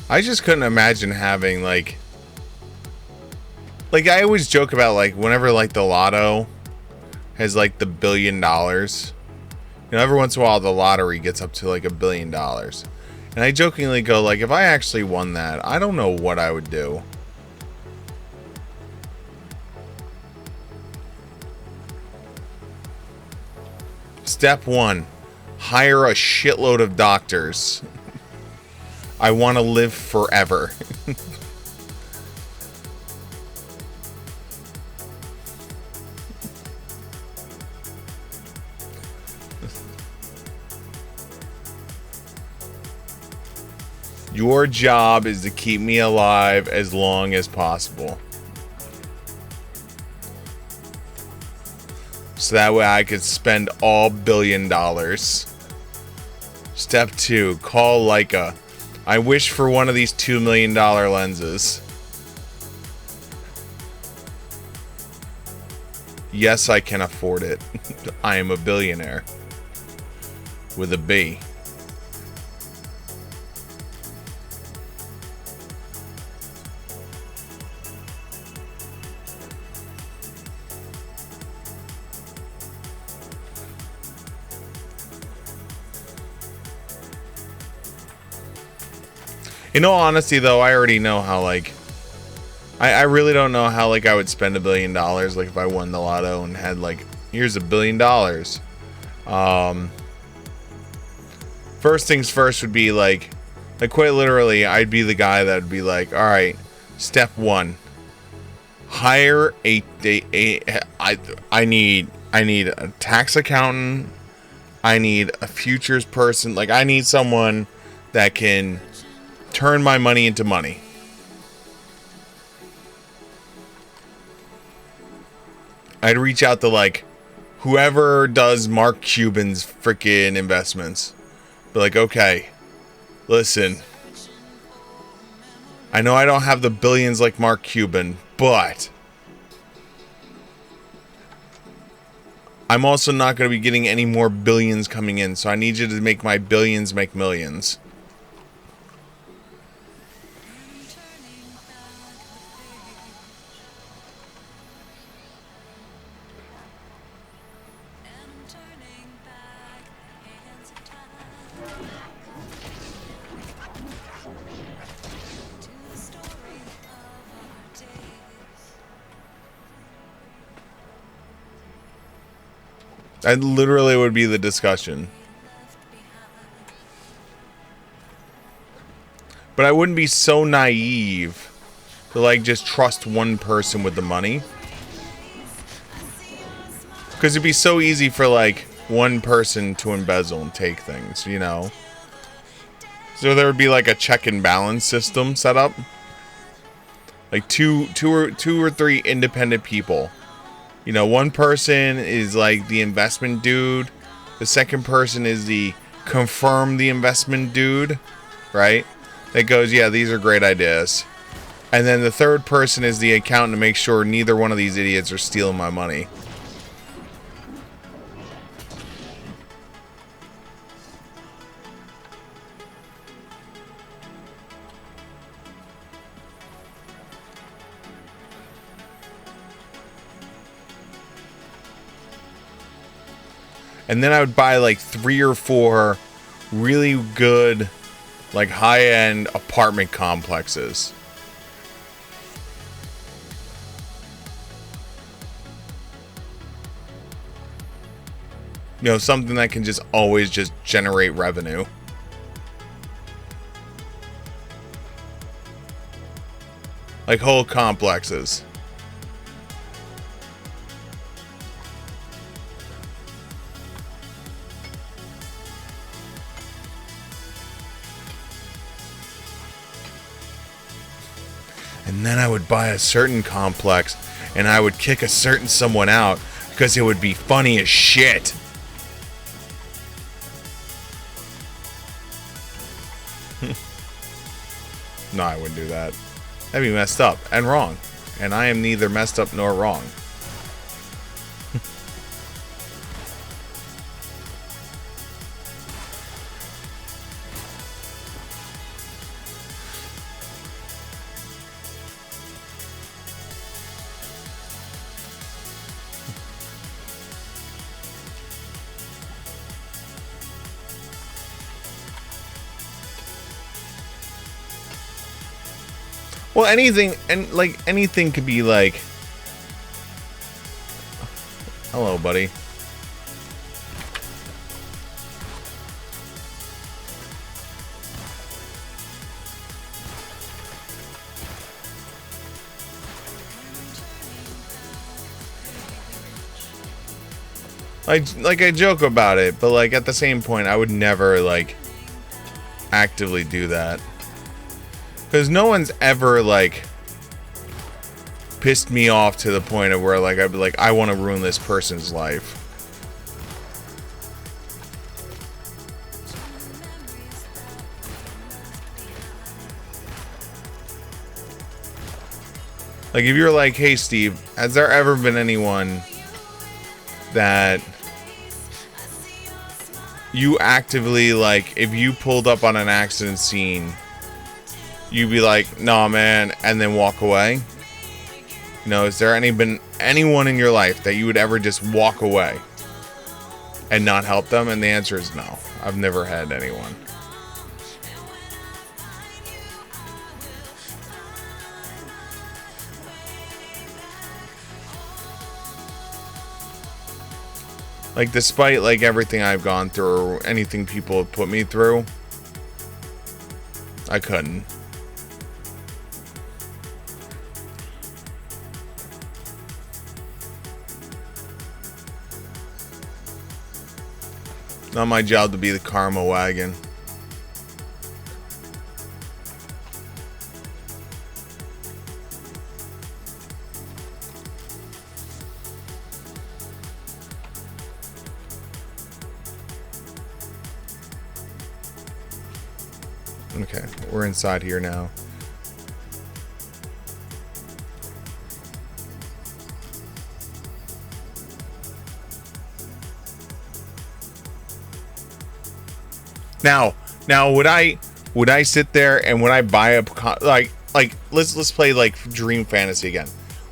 I just couldn't imagine having like I always joke about like whenever like the lotto has like the $1 billion. You know, every once in a while the lottery gets up to like $1 billion. And I jokingly go like, if I actually won that, I don't know what I would do. Step 1, hire a shitload of doctors. I want to live forever. Your job is to keep me alive as long as possible. So that way I could spend all $1 billion. Step 2, call Leica. I wish for one of these $2 million lenses. Yes, I can afford it. I am a billionaire. With a B. In all honesty, though, I already know how, like... I really don't know how, like, I would spend $1 billion, like, if I won the lotto and had, like, here's $1 billion. First things first would be, like, quite literally, I'd be the guy that would be like, alright, step 1. Hire I need a tax accountant. I need a futures person. Like, I need someone that can turn my money into money. I'd reach out to like whoever does Mark Cuban's freaking investments. Be like, okay, listen, I know I don't have the billions like Mark Cuban, but I'm also not going to be getting any more billions coming in, so I need you to make my billions make millions. That literally would be the discussion. But I wouldn't be so naive to like just trust one person with the money. Because it'd be so easy for like one person to embezzle and take things, you know? So there would be like a check and balance system set up. Like two or three independent people. You know, one person is like the investment dude. The second person is the confirm the investment dude, right? That goes, yeah, these are great ideas. And then the third person is the accountant to make sure neither one of these idiots are stealing my money. And then I would buy like 3 or 4 really good, like high-end apartment complexes. You know, something that can just always just generate revenue. Like whole complexes. And then I would buy a certain complex and I would kick a certain someone out because it would be funny as shit. No, I wouldn't do that. That'd be messed up and wrong. And I am neither messed up nor wrong. Well, anything, and like anything could be like, hello, buddy. Like I joke about it, but like at the same point, I would never like actively do that. Because no one's ever, like, pissed me off to the point of where, like, I'd be like, I want to ruin this person's life. Like, if you're like, hey, Steve, has there ever been anyone that you actively, like, if you pulled up on an accident scene, you'd be like, nah, man, and then walk away? You know, is there been anyone in your life that you would ever just walk away and not help them? And the answer is no. I've never had anyone. Like, despite, like, everything I've gone through or anything people have put me through, I couldn't. Not my job to be the karma wagon. Okay, we're inside here now. Now, would I sit there and would I buy a like let's play like Dream Fantasy again?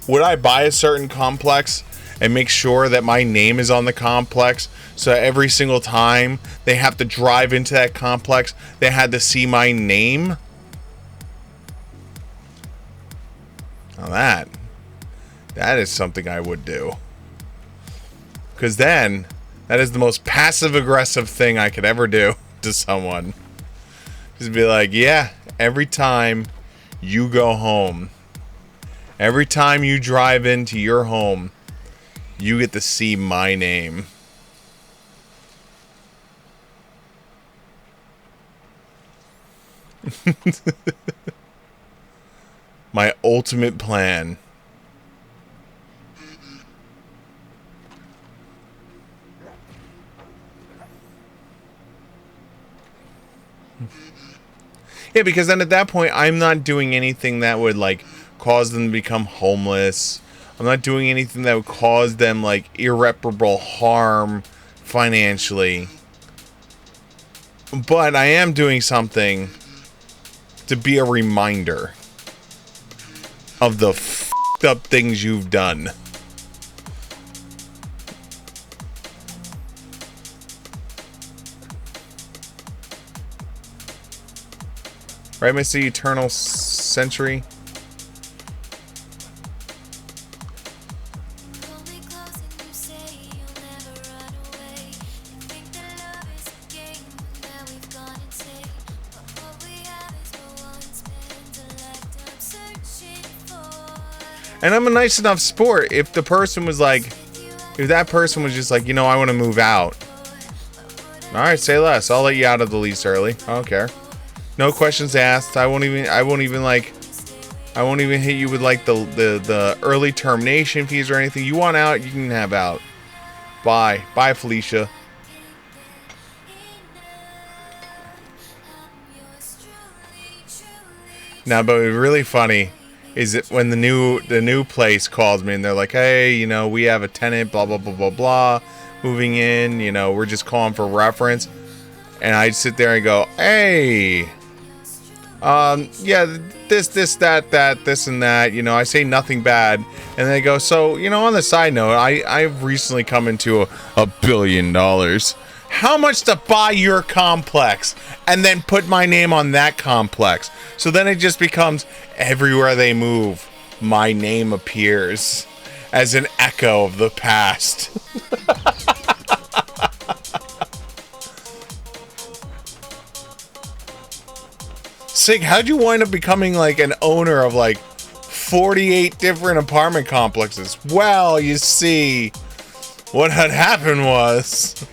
Would I buy a certain complex and make sure that my name is on the complex, so every single time they have to drive into that complex, they had to see my name? Now that is something I would do, because then that is the most passive aggressive thing I could ever do to someone. Just be like, yeah, every time you go home, every time you drive into your home, you get to see my name. My ultimate plan. Yeah, because then at that point, I'm not doing anything that would, like, cause them to become homeless. I'm not doing anything that would cause them, like, irreparable harm financially. But I am doing something to be a reminder of the f***ed up things you've done. Right, Mr. Eternal Century? And I'm a nice enough sport. If the person was like, if that person was just like, you know, I want to move out. Alright, say less. I'll let you out of the lease early. I don't care. No questions asked. I won't even hit you with like the early termination fees or anything. You want out, you can have out. Bye. Bye, Felicia. Now, but what's really funny is it when the new place calls me and they're like, hey, you know, we have a tenant, blah blah blah blah blah, moving in, you know, we're just calling for reference. And I sit there and go, hey, yeah, this, that, this and that, you know, I say nothing bad. And they go, so, you know, on the side note, I've recently come into $1 billion. how much to buy your complex and then put my name on that complex. So then it just becomes everywhere they move, my name appears as an echo of the past. Sig, how'd you wind up becoming like an owner of like 48 different apartment complexes? Well, you see, what had happened was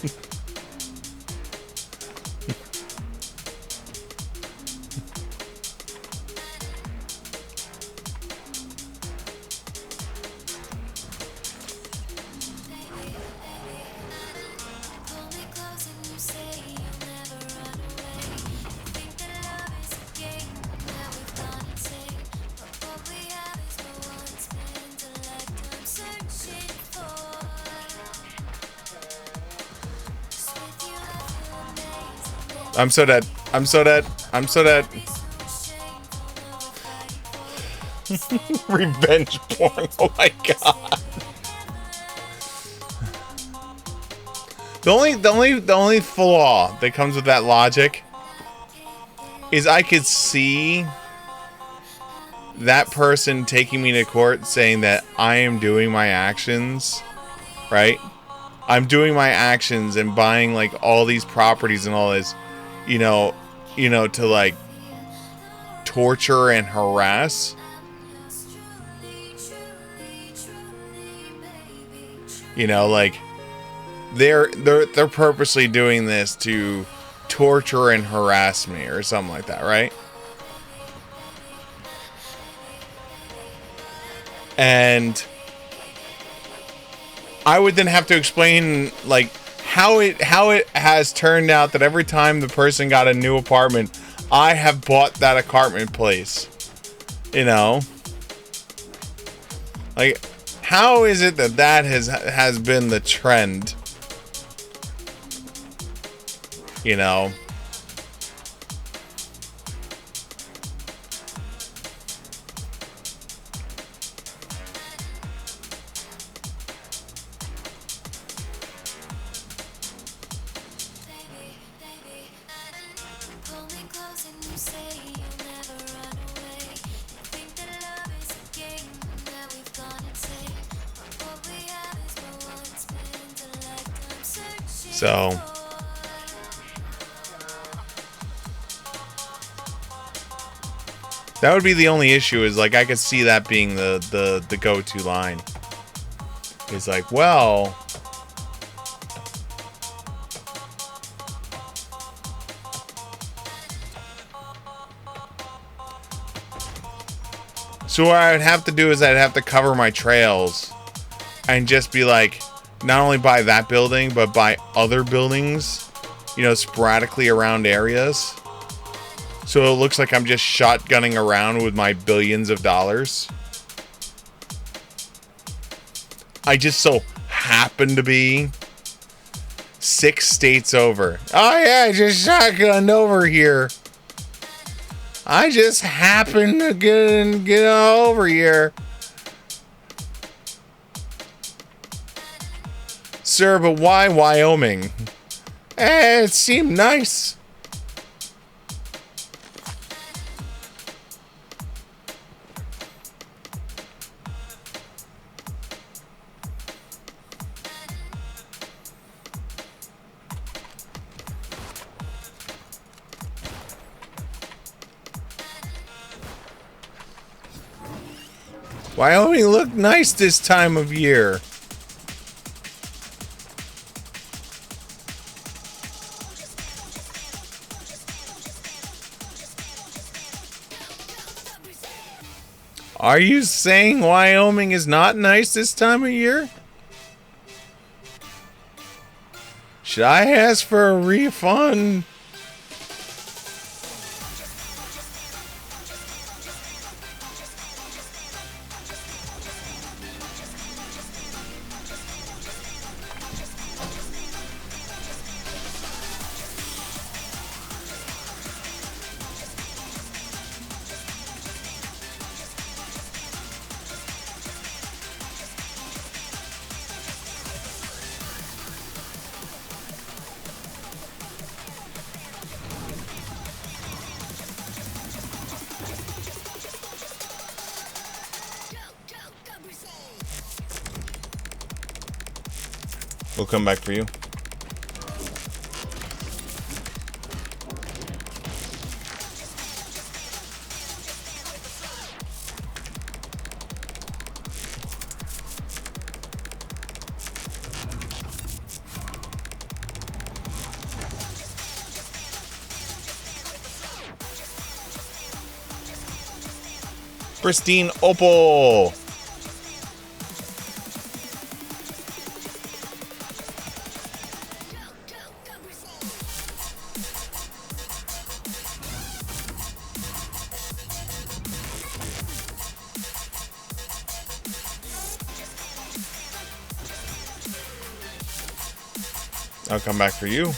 I'm so dead. I'm so dead. I'm so dead. Revenge porn. Oh my god. The only flaw that comes with that logic is I could see that person taking me to court saying that I am doing my actions, right? I'm doing my actions and buying like all these properties and all this, you know, to like torture and harass. You know, like they're purposely doing this to torture and harass me or something like that, right? And I would then have to explain like how it has turned out that every time the person got a new apartment, I have bought that apartment place. You know? Like, how is it that has been the trend? You know? So that would be the only issue, is like I could see that being the go-to line. It's like, well, so what I would have to do is I'd have to cover my trails and just be like, not only buy that building, but buy other buildings, you know, sporadically around areas. So it looks like I'm just shotgunning around with my billions of dollars. I just so happen to be 6 states over. Oh yeah, I just shotgunned over here. I just happen to get over here. Sir, but why Wyoming? It seemed nice. Wyoming looked nice this time of year. Are you saying Wyoming is not nice this time of year? Should I ask for a refund? We'll come back for you. Pristine Opal. I'll come back for you.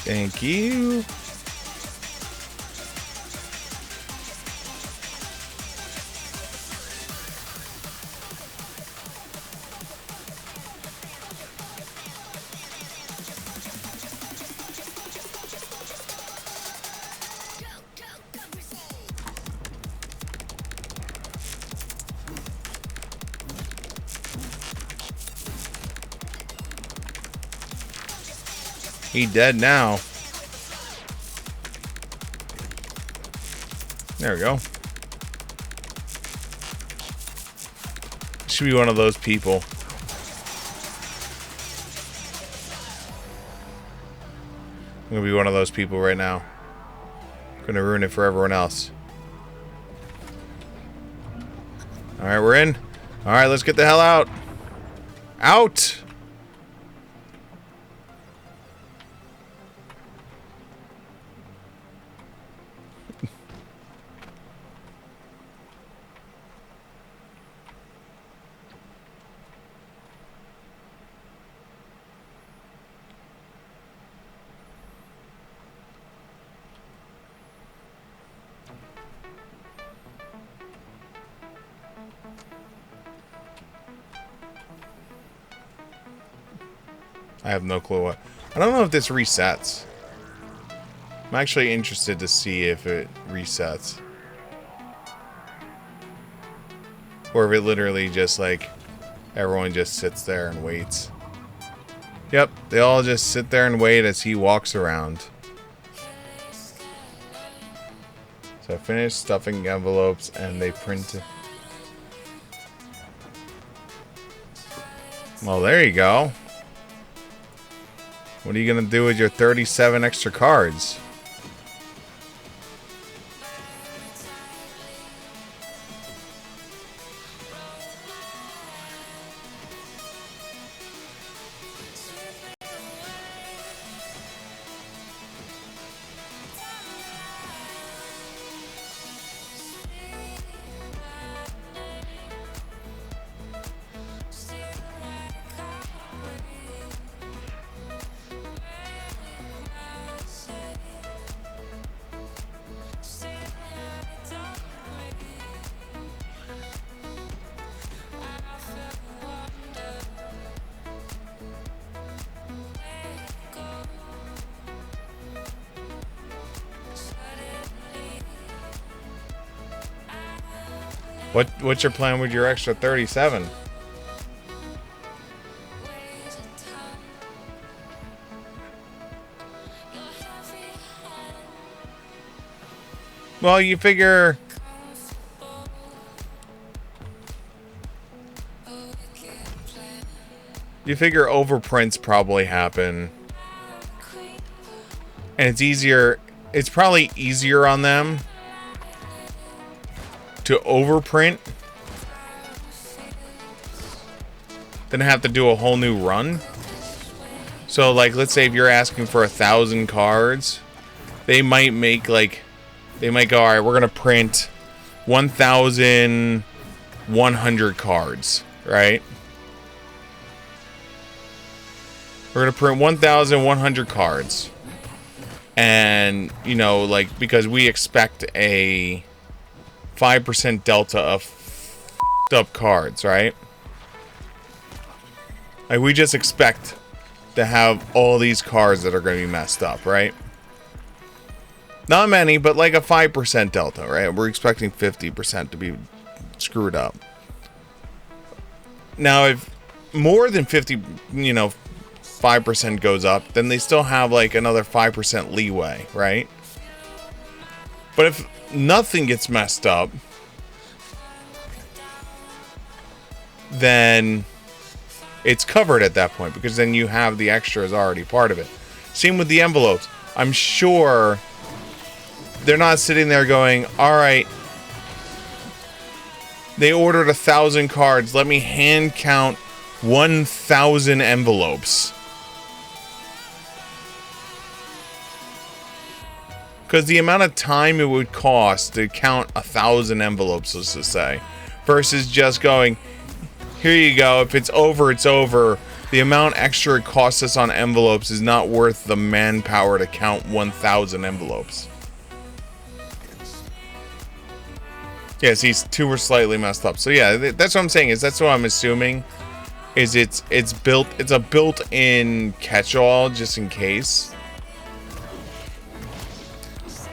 Thank you. He dead now. There we go. Should be one of those people. I'm gonna be one of those people right now. Gonna ruin it for everyone else. Alright, we're in. Alright, let's get the hell out. Out! I have no clue what. I don't know if this resets. I'm actually interested to see if it resets. Or if it literally just like everyone just sits there and waits. Yep, they all just sit there and wait as he walks around. So I finished stuffing envelopes and they printed. Well, there you go. What are you going to do with your 37 extra cards? What's your plan with your extra 37? Well, you figure overprints probably happen. And it's easier, it's probably easier on them to overprint than have to do a whole new run. So like, let's say if you're asking for 1,000 cards, they might make like They might go, all right, we're going to print 1,100 cards, right? We're going to print 1,100 cards. And, you know, like, because we expect a 5% delta of f***ed up cards, right? Like, we just expect to have all these cards that are going to be messed up, right? Not many, but like a 5% delta, right? We're expecting 50% to be screwed up. Now, if more than 50, you know, 5% goes up, then they still have like another 5% leeway, right? But if nothing gets messed up, then it's covered at that point, because then you have the extras already part of it. Same with the envelopes. I'm sure they're not sitting there going, all right, they ordered 1,000 cards. Let me hand count 1,000 envelopes. Because the amount of time it would cost to count 1,000 envelopes, let's just say, versus just going, here you go, if it's over, it's over. The amount extra it costs us on envelopes is not worth the manpower to count 1,000 envelopes. Yes, these two were slightly messed up. So yeah, that's what I'm saying, is that's what I'm assuming. Is it's a built-in catch-all just in case.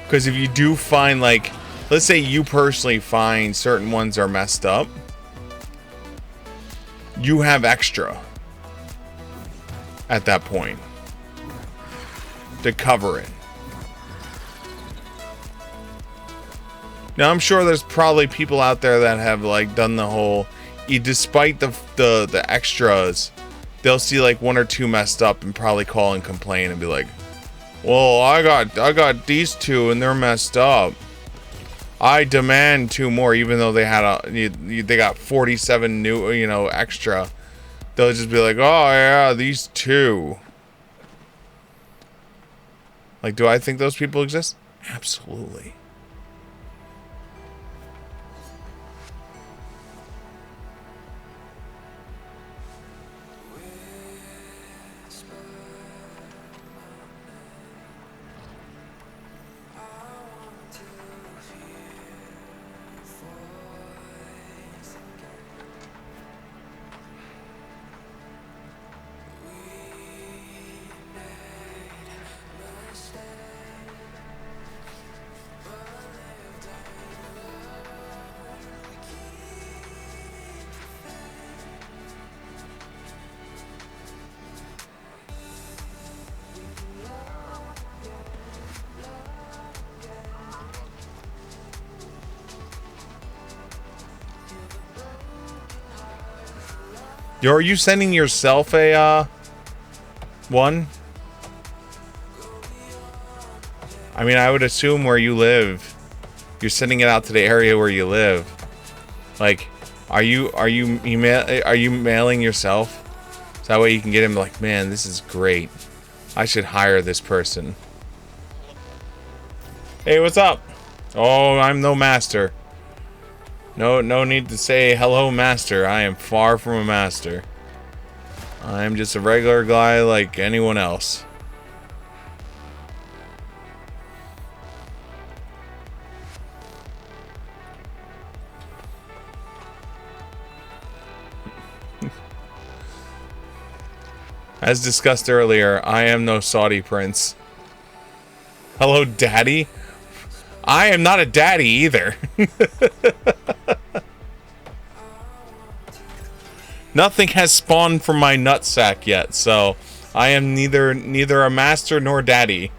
Because if you do find, like, let's say you personally find certain ones are messed up, you have extra at that point to cover it. Now, I'm sure there's probably people out there that have, like, done the whole, despite the extras, they'll see like one or two messed up and probably call and complain and be like, well, I got these two and they're messed up. I demand two more, even though they had they got 47 new, you know, extra. They'll just be like, oh yeah, these two. Like, do I think those people exist? Absolutely. Yo, are you sending yourself a, one? I mean, I would assume where you live, you're sending it out to the area where you live. Like, are you mailing yourself? So that way you can get him like, man, this is great. I should hire this person. Hey, what's up? Oh, I'm no master. No need to say hello, master. I am far from a master. I'm just a regular guy like anyone else. As discussed earlier, I am no Saudi prince. Hello, daddy? I am not a daddy either. Nothing has spawned from my nutsack yet, so I am neither a master nor daddy.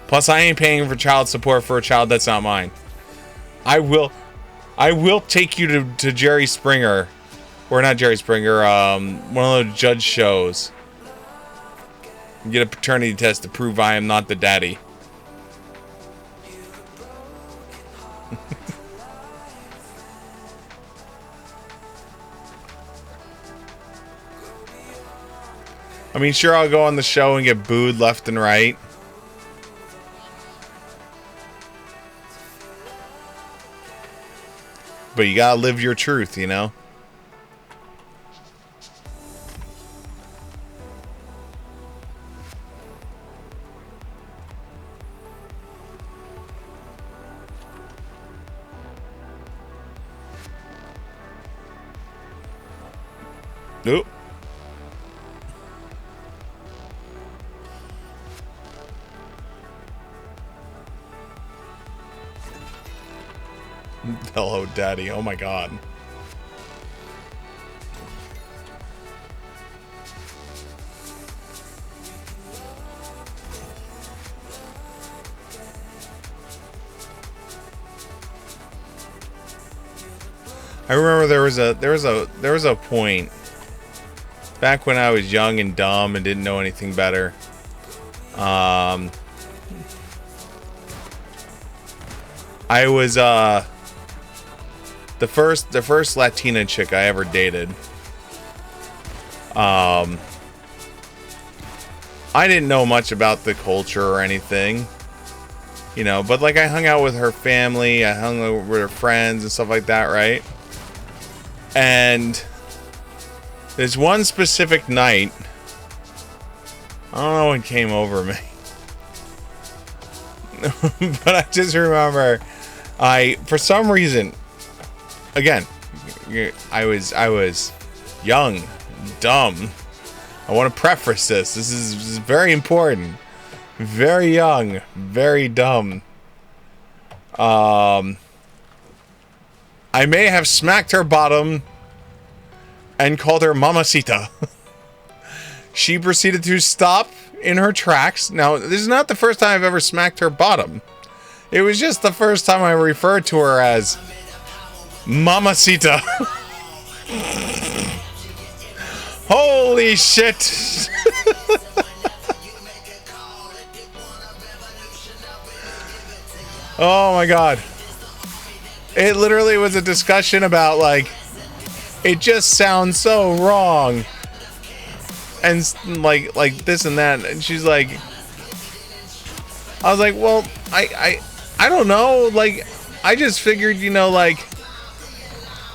Plus, I ain't paying for child support for a child that's not mine. I will take you to Jerry Springer. Or not Jerry Springer, one of those judge shows. And get a paternity test to prove I am not the daddy. I mean, sure, I'll go on the show and get booed left and right. But you gotta live your truth, you know? Nope. Hello, Daddy. Oh my God. I remember there was a point back when I was young and dumb and didn't know anything better. I was the first Latina chick I ever dated. I didn't know much about the culture or anything, you know, but like I hung out with her family, I hung out with her friends and stuff like that, right? And there's one specific night, I don't know what came over me, but I just remember for some reason, again, I was young, dumb. I want to preface this. This is very important. Very young, very dumb. I may have smacked her bottom and called her Mamacita. She proceeded to stop in her tracks. Now, this is not the first time I've ever smacked her bottom. It was just the first time I referred to her as Mamacita. Holy shit. Oh my God. It literally was a discussion about like, it just sounds so wrong. And like this and that. And she's like, I was like, well, I don't know. Like, I just figured, you know, like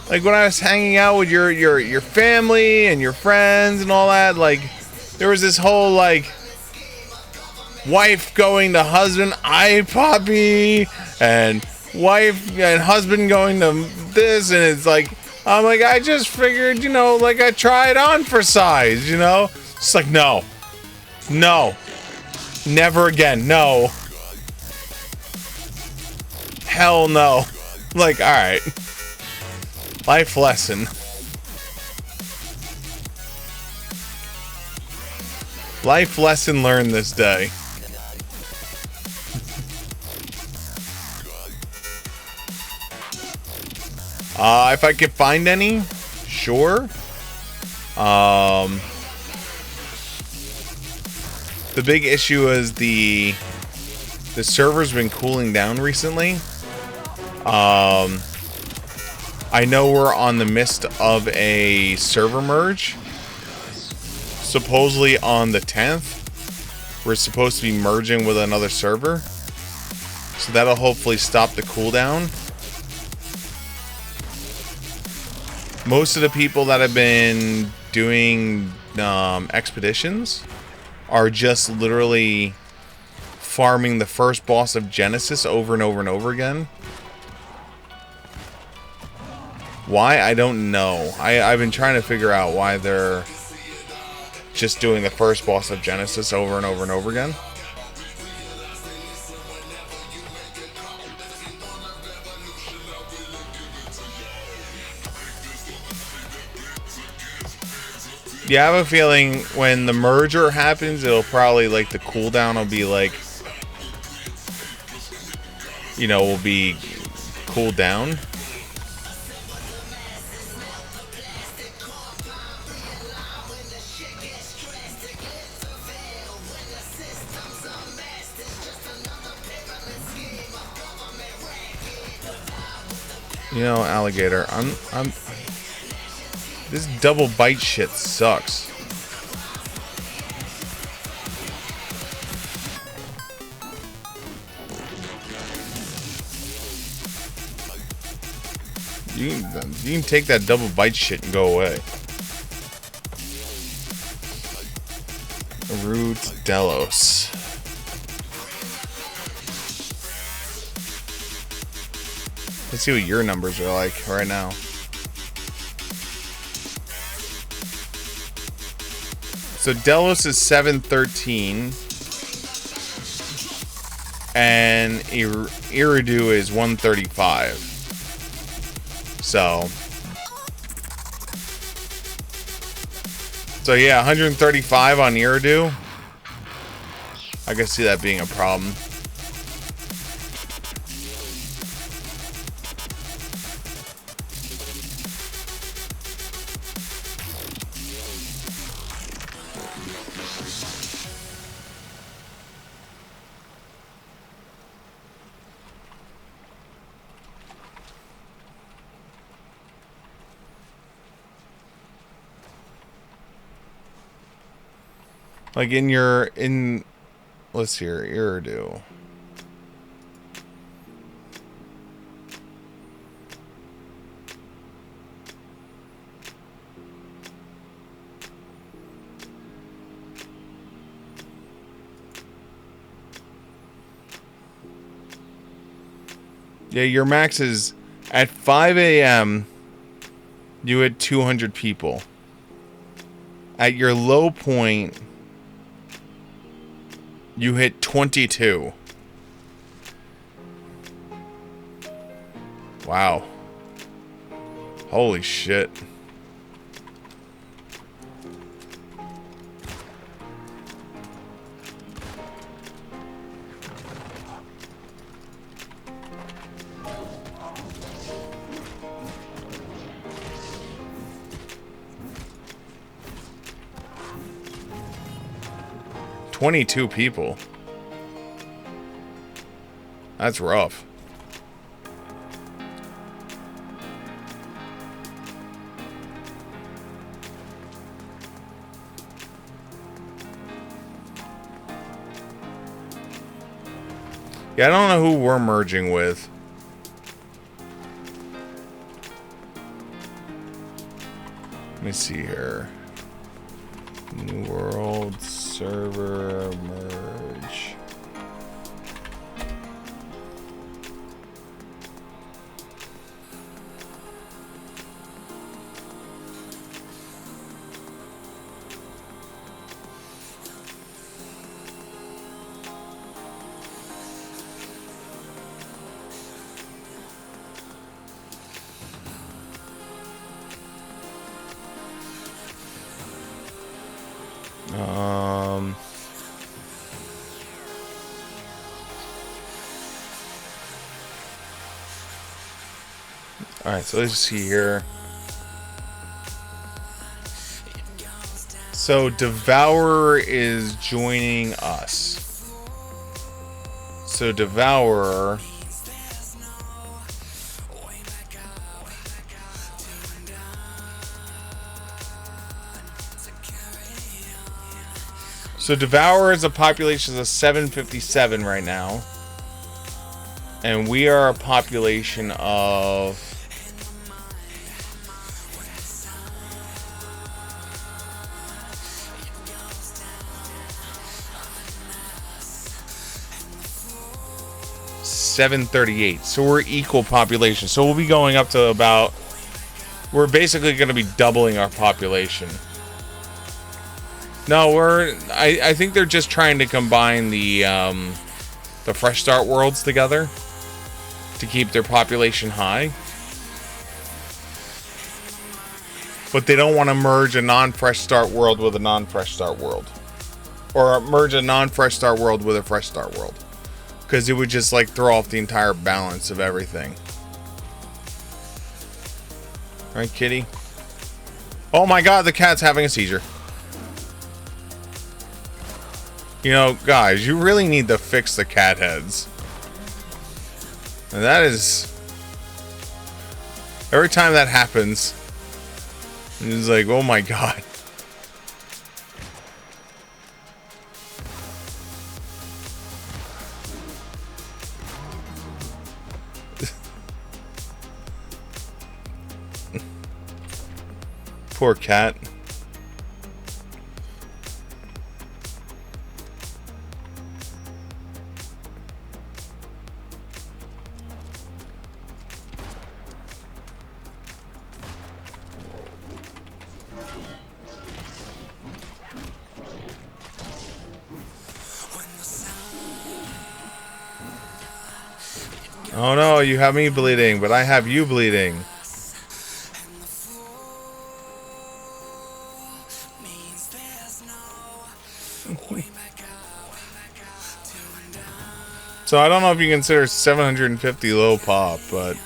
when I was hanging out with your family and your friends and all that, like there was this whole like wife going to husband, I poppy, and wife and husband going to this, and it's like, I'm like, I just figured, you know, like I tried on for size, you know? It's like, no, never again, no, hell no. Like, all right, life lesson. Life lesson learned this day. If I could find any, sure. The big issue is the server's been cooling down recently. I know we're on the midst of a server merge. Supposedly on the 10th, we're supposed to be merging with another server. So that'll hopefully stop the cooldown. Most of the people that have been doing expeditions are just literally farming the first boss of Genesis over and over and over again. Why? I don't know. I've been trying to figure out why they're just doing the first boss of Genesis over and over and over again. Yeah, I have a feeling when the merger happens, it'll probably, like, the cooldown will be, like, you know, will be cooled down. You know, alligator, this double bite shit sucks. You can take that double bite shit and go away. Root Delos. Let's see what your numbers are like right now. So Delos is 713. And Iridu is 135. So yeah, 135 on Iridu. I can see that being a problem. Like let's see here, Iridu. Yeah, your max is at 5 a.m. you had 200 people. At your low point, you hit 22. Wow. Holy shit. $22 people. That's rough. Yeah, I don't know who we're merging with. Let me see here. New World Server merge. Alright, so let's see here. So Devourer is joining us. So Devourer. So Devourer is a population of 757 right now. And we are a population of 738. So we're equal population. So we'll be going up to about... We're basically going to be doubling our population. No, I think they're just trying to combine the Fresh Start worlds together to keep their population high. But they don't want to merge a non-Fresh Start world with a non-Fresh Start world. Or merge a non-Fresh Start world with a Fresh Start world. Because it would just like throw off the entire balance of everything. Right, kitty? Oh my god, the cat's having a seizure. You know, guys, you really need to fix the cat heads. And that is... Every time that happens, it's like, oh my god. Poor cat. Oh no, you have me bleeding, but I have you bleeding. So I don't know if you consider 750 low pop, but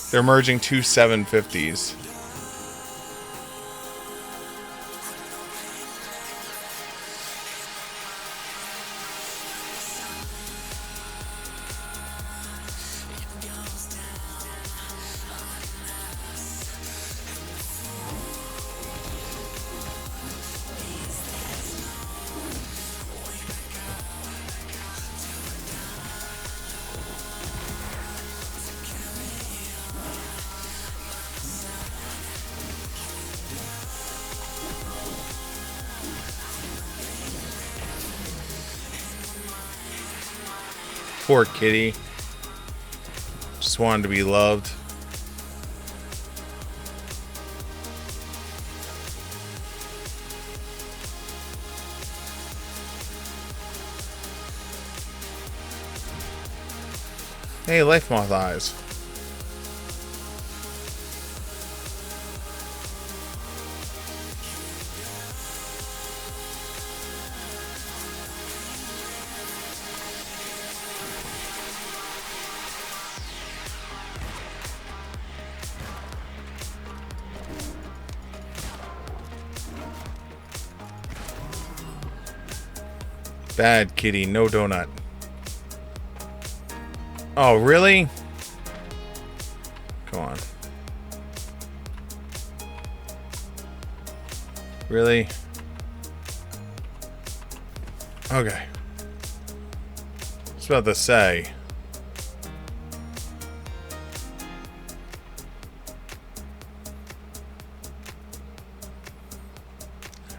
they're merging two 750s. Poor kitty. Just wanted to be loved. Hey, life moth eyes. Bad kitty, no donut. Oh, really? Come on. Really? Okay. I was about to say.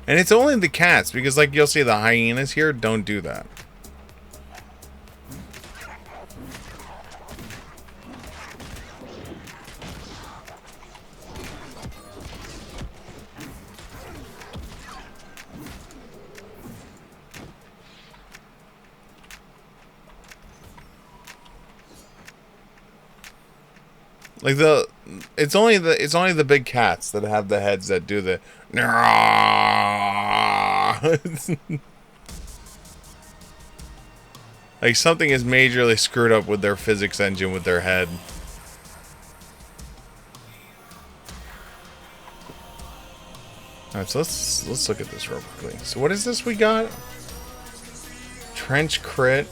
And it's only the cats, because like you'll see the hyenas here don't do that. Like it's only the big cats that have the heads that do the like something is majorly screwed up with their physics engine with their head. Alright, so let's look at this real quickly. So what is this we got? Trench crit.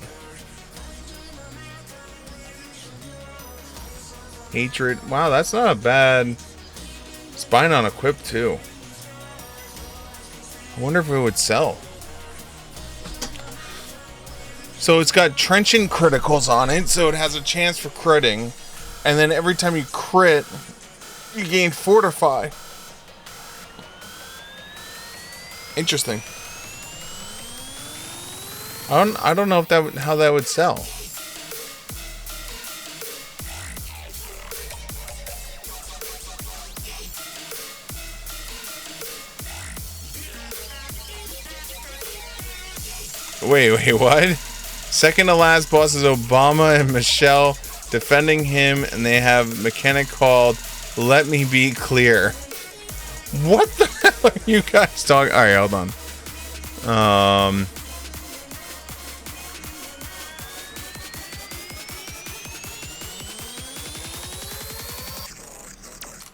Hatred. Wow, that's not a bad spine on equip too. I wonder if it would sell. So it's got trenchant criticals on it, so it has a chance for critting. And then every time you crit, you gain fortify. Interesting. I don't know if how that would sell. Wait, what? Second to last boss is Obama and Michelle defending him, and they have mechanic called Let Me Be Clear. What the hell are you guys talking? Alright, hold on.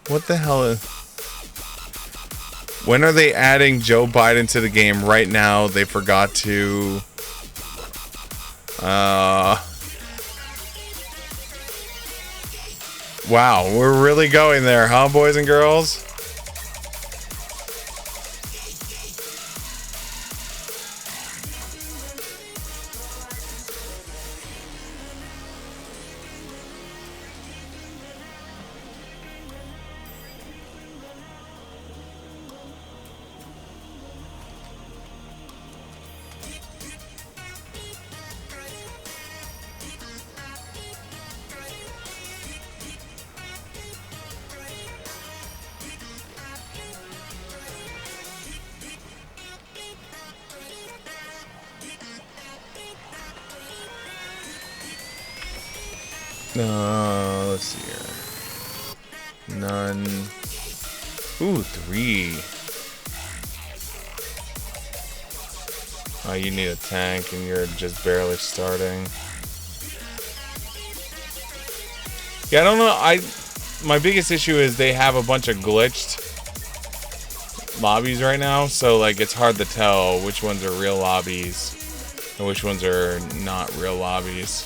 What the hell is... When are they adding Joe Biden to the game? Right now, they forgot to... Wow, we're really going there, huh, boys and girls? Let's see here. None. Ooh, 3. Oh, you need a tank and you're just barely starting. Yeah, I don't know. My biggest issue is they have a bunch of glitched lobbies right now, so like it's hard to tell which ones are real lobbies and which ones are not real lobbies.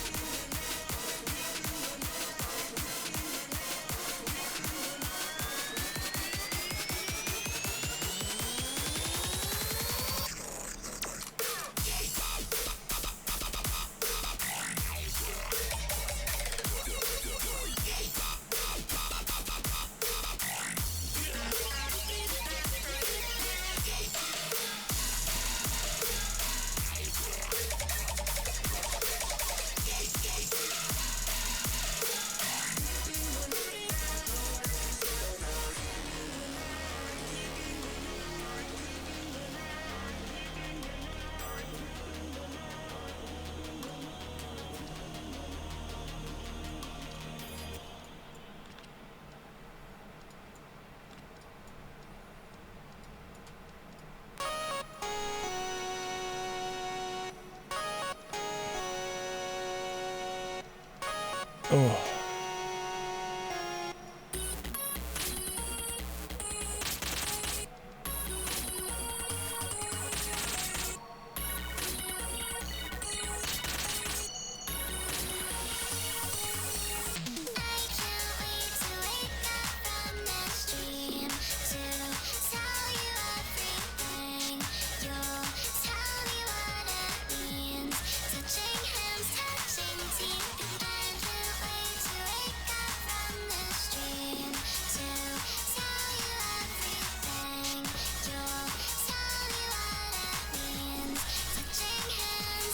Oh.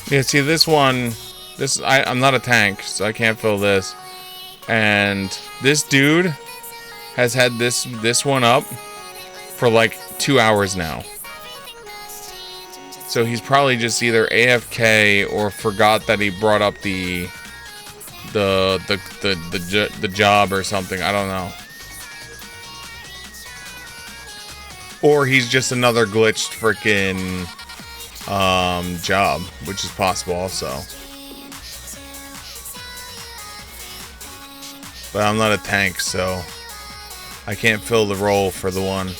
Yeah, see this one, I'm not a tank, so I can't fill this. And this dude has had this one up for like 2 hours now. So he's probably just either AFK or forgot that he brought up the job or something. I don't know. Or he's just another glitched freaking job, which is possible also. But I'm not a tank, so I can't fill the role for the one.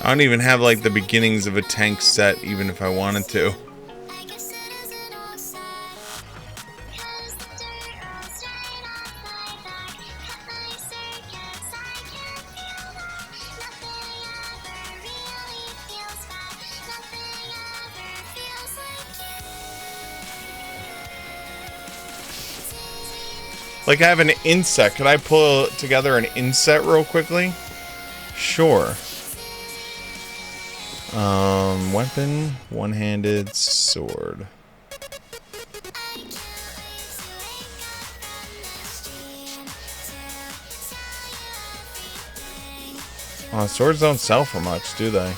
I don't even have like the beginnings of a tank set, even if I wanted to. Like I have an inset. Could I pull together an inset real quickly? Sure. Weapon, one-handed sword. Swords don't sell for much, do they?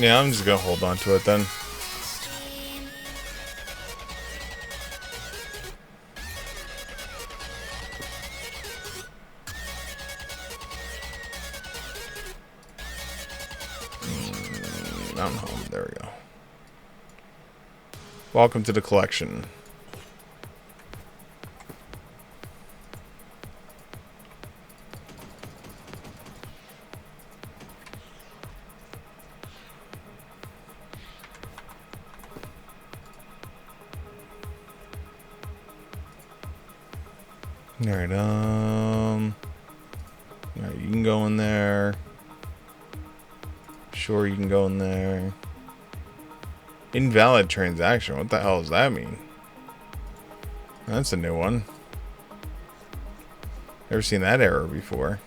Yeah, I'm just gonna hold on to it then. I'm home. There we go. Welcome to the collection. Alright, alright, you can go in there. Sure, you can go in there. Invalid transaction. What the hell does that mean? That's a new one. Never seen that error before.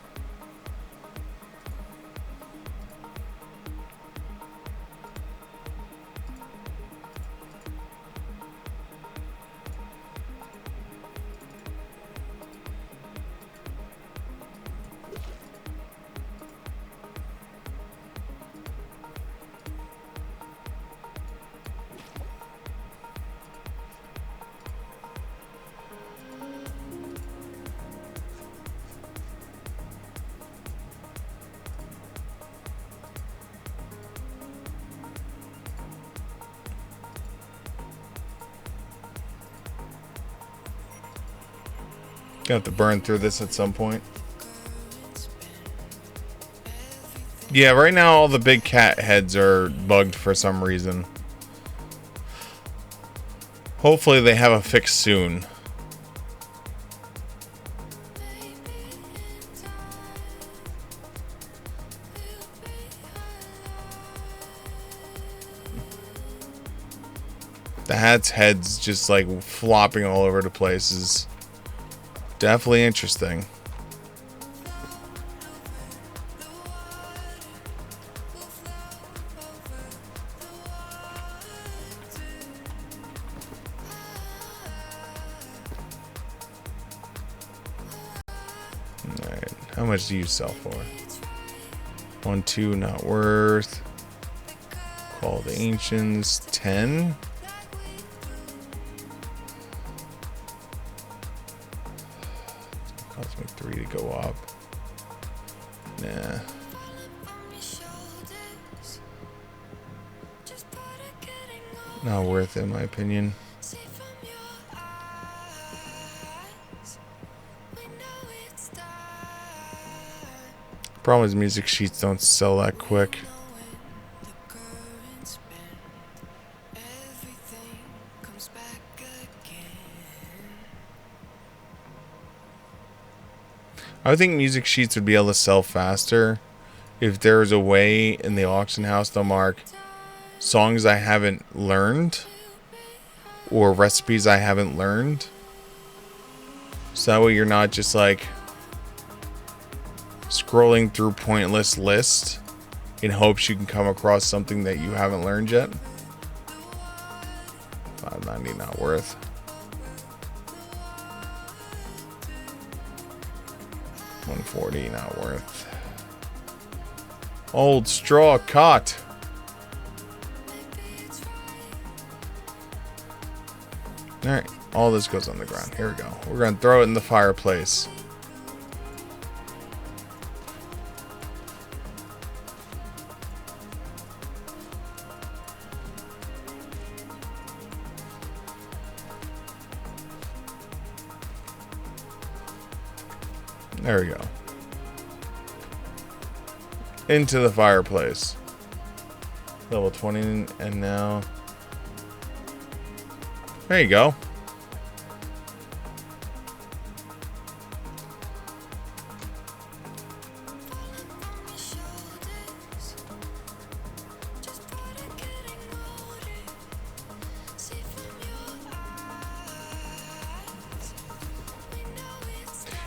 Gonna have to burn through this at some point. Yeah, right now all the big cat heads are bugged for some reason. Hopefully they have a fix soon. The hat's heads just like flopping all over the place is definitely interesting. Alright, how much do you sell for? 1, 2, not worth. Call the Ancients, 10. Cosmic 3 to go up. Nah. Not worth it, in my opinion. Problem is music sheets don't sell that quick. I think music sheets would be able to sell faster if there was a way in the auction house to mark songs I haven't learned or recipes I haven't learned. So that way you're not just like scrolling through pointless lists in hopes you can come across something that you haven't learned yet. $5.90 not worth. $140 not worth. Old straw cot. Alright, all this goes on the ground. Here we go. We're gonna throw it in the fireplace. There we go. Into the fireplace. Level 20, and now... There you go.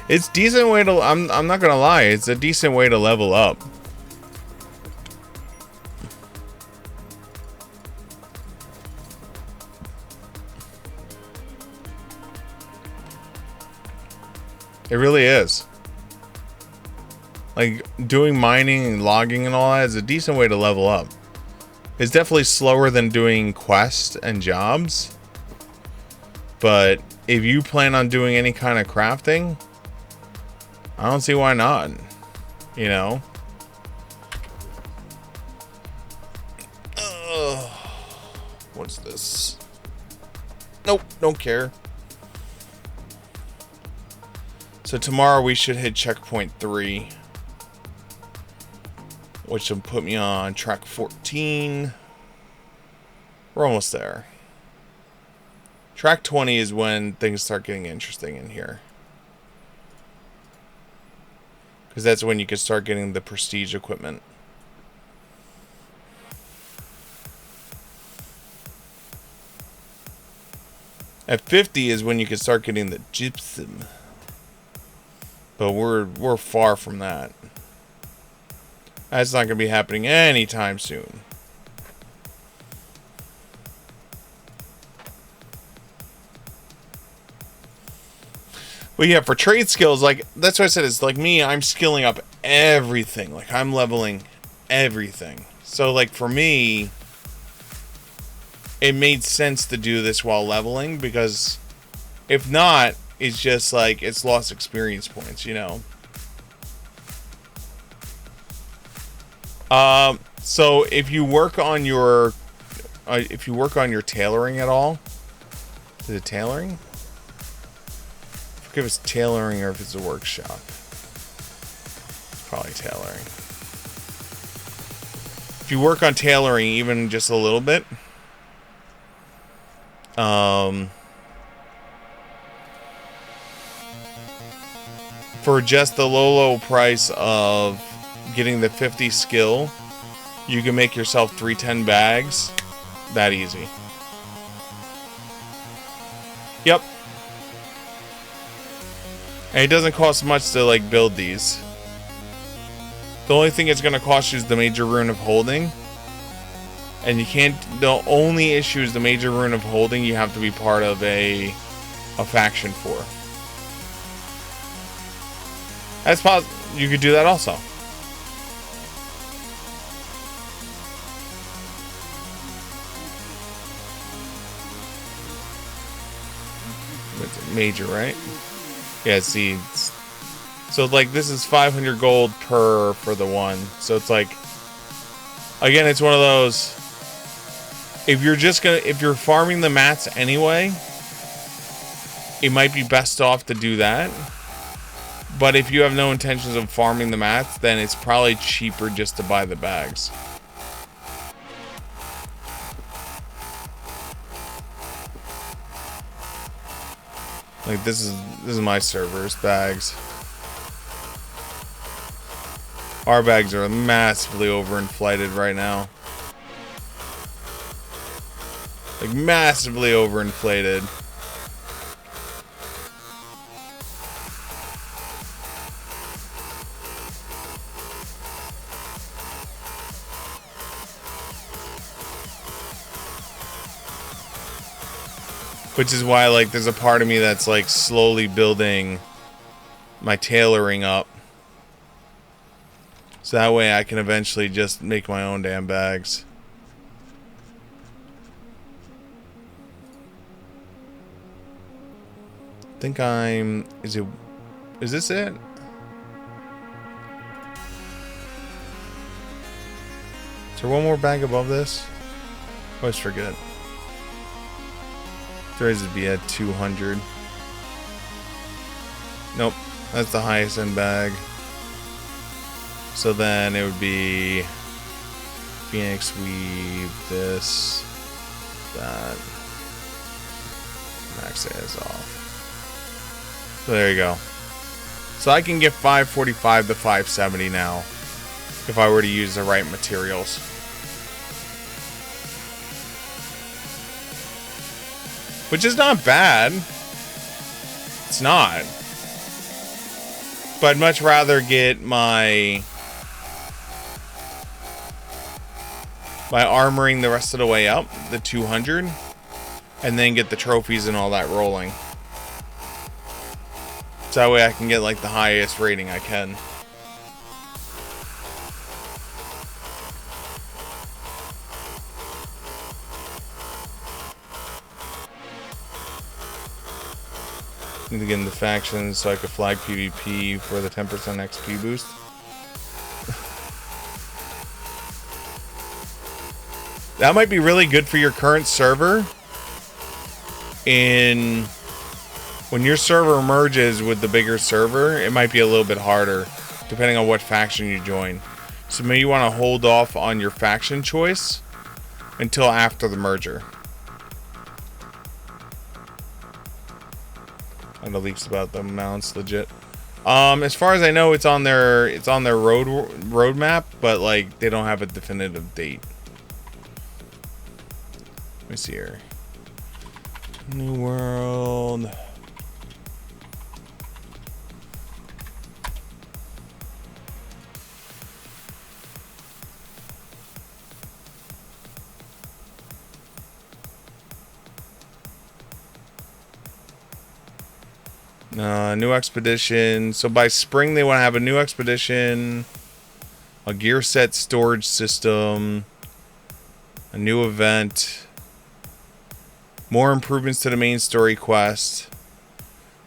It's decent way to... I'm not gonna lie. It's a decent way to level up. It really is. Like, doing mining and logging and all that is a decent way to level up. It's definitely slower than doing quests and jobs. But if you plan on doing any kind of crafting, I don't see why not. You know? What's this? Nope, don't care. So tomorrow we should hit checkpoint 3, which will put me on track 14. We're almost there. Track 20 is when things start getting interesting in here. Because that's when you can start getting the prestige equipment. At 50 is when you can start getting the gypsum. But we're far from that. That's not going to be happening anytime soon. But yeah, for trade skills, like, that's what I said, it's like me, I'm skilling up everything. Like, I'm leveling everything. So, like, for me, it made sense to do this while leveling, because if not, it's just like, it's lost experience points, you know? So if you work on your tailoring at all, is it tailoring? I forget if it's tailoring or if it's a workshop. It's probably tailoring. If you work on tailoring even just a little bit, for just the low price of getting the 50 skill, you can make yourself 310 bags that easy. Yep. And it doesn't cost much to like build these. The only thing it's going to cost you is the major rune of holding. And you can't, the only issue is the major rune of holding you have to be part of a faction for. That's possible. You could do that also. It's major, right? Yeah, see. So, like, this is 500 gold per for the one. So, it's like, again, it's one of those. If you're farming the mats anyway, it might be best off to do that. But if you have no intentions of farming the mats, then it's probably cheaper just to buy the bags. Like, this is my server's bags. Our bags are massively overinflated right now. Like, massively overinflated. Which is why, like, there's a part of me that's, like, slowly building my tailoring up. So that way I can eventually just make my own damn bags. I think is this it? Is there one more bag above this? I always forget. There is to be at 200. Nope, that's the highest end bag. So then it would be Phoenix Weave, this, that. Max is off. So there you go. So I can get 545 to 570 now if I were to use the right materials. Which is not bad. It's not. But I'd much rather get my armoring the rest of the way up, the 200, and then get the trophies and all that rolling. So that way I can get like the highest rating I can. Need to get into factions so I could flag PvP for the 10% XP boost. That might be really good for your current server. When your server merges with the bigger server, it might be a little bit harder depending on what faction you join. So maybe you want to hold off on your faction choice until after the merger. I know leaks about the mounts legit. As far as I know, it's on their roadmap, but like they don't have a definitive date. Let me see here. New World. New expedition. So by spring, they want to have a new expedition, a gear set storage system, a new event, more improvements to the main story quest.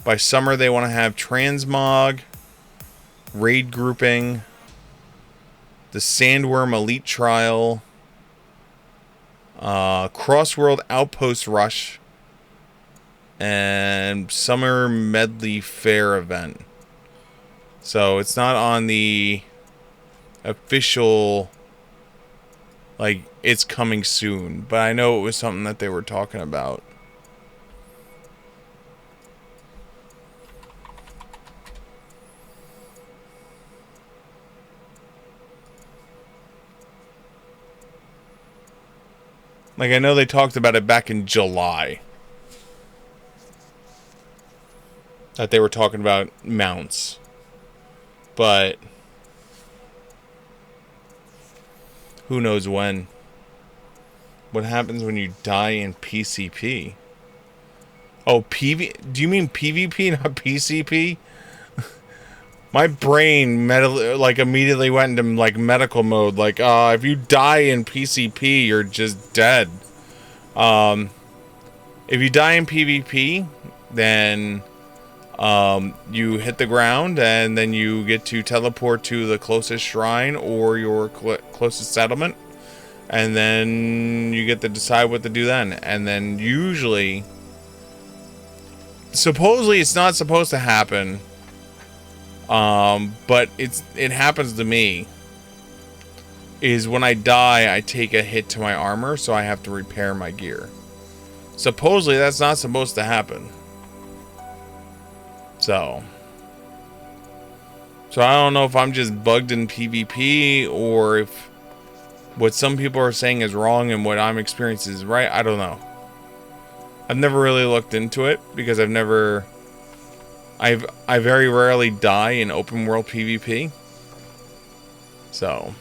By summer, they want to have transmog, raid grouping, the Sandworm Elite Trial, Crossworld Outpost Rush, and Summer Medley Fair event. So it's not on the official, like, it's coming soon, but I know it was something that they were talking about. Like, I know they talked about it back in July. That they were talking about mounts. But who knows when? What happens when you die in PCP? Oh, do you mean PvP, not PCP? My brain immediately went into like medical mode. Like, if you die in PCP, you're just dead. If you die in PvP, then you hit the ground and then you get to teleport to the closest shrine or your closest settlement, and then you get to decide what to do then. And then usually, supposedly it's not supposed to happen, but it happens to me, is when I die I take a hit to my armor, so I have to repair my gear. Supposedly that's not supposed to happen. So I don't know if I'm just bugged in PvP or if what some people are saying is wrong and what I'm experiencing is right. I don't know. I've never really looked into it because I very rarely die in open world PvP. So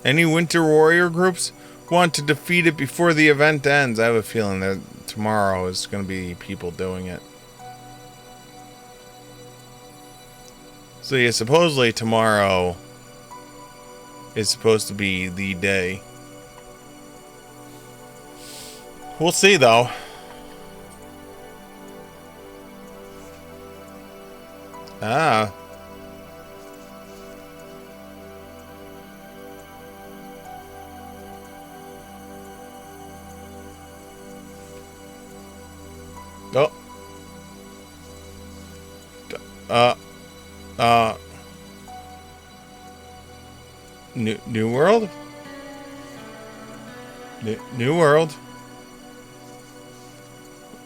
any Winter Warrior groups want to defeat it before the event ends? I have a feeling that tomorrow is going to be people doing it. So yeah, supposedly tomorrow is supposed to be the day. We'll see though. Ah. Oh. New World? New World?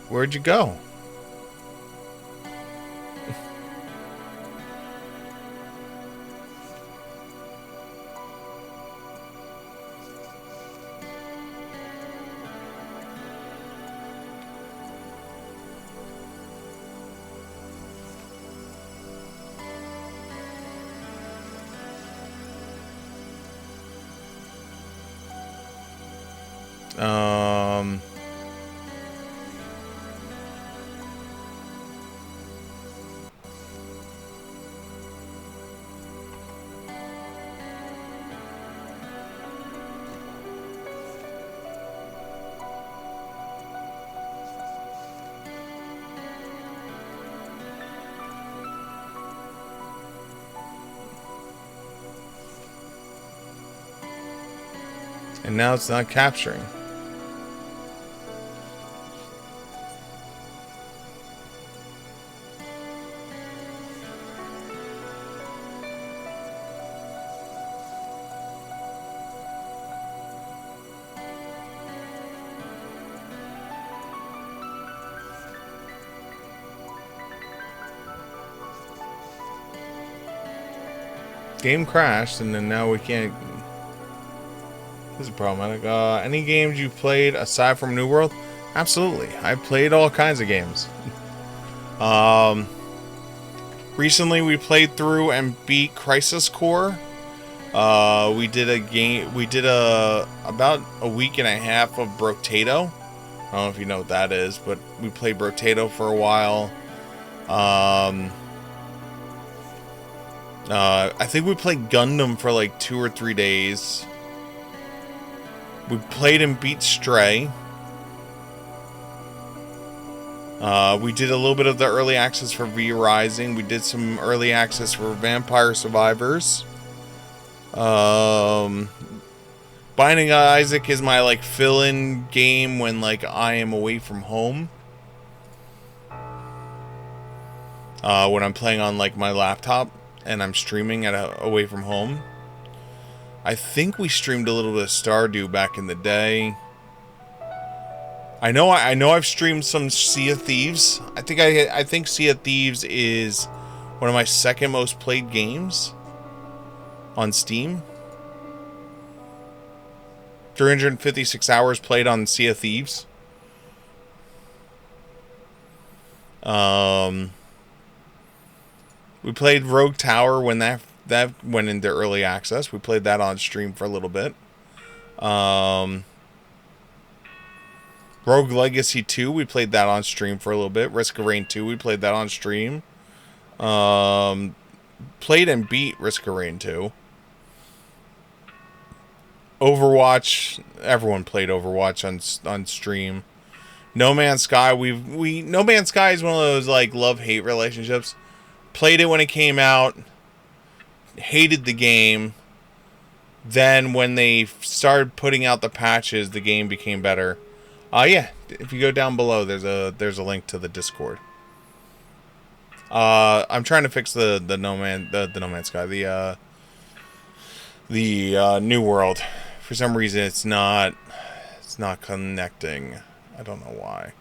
Where'd you go? And now it's not capturing. Game crashed, and then now we can't. This is problematic. Any games you played aside from New World? Absolutely. I played all kinds of games. Recently we played through and beat Crisis Core. We did about a week and a half of Brotato. I don't know if you know what that is, but we played Brotato for a while. I think we played Gundam for like 2 or 3 days. We played and beat Stray. We did a little bit of the early access for V Rising. We did some early access for Vampire Survivors. Binding of Isaac is my like fill-in game when like I am away from home. When I'm playing on like my laptop and I'm streaming away from home. I think we streamed a little bit of Stardew back in the day. I know I've streamed some Sea of Thieves. I think Sea of Thieves is one of my second most played games on Steam. 356 hours played on Sea of Thieves. We played Rogue Tower when that went into early access. We played that on stream for a little bit. Rogue Legacy 2, we played that on stream for a little bit. Risk of Rain 2, we played that on stream. Played and beat Risk of Rain 2. Overwatch, everyone played Overwatch on stream. No Man's Sky, No Man's Sky is one of those like love-hate relationships. Played it when it came out. Hated the game. Then when they started putting out the patches, the game became better. Yeah, if you go down below, there's a link to the Discord. I'm trying to fix the No Man's Sky, the New World. For some reason, it's not connecting. I don't know why.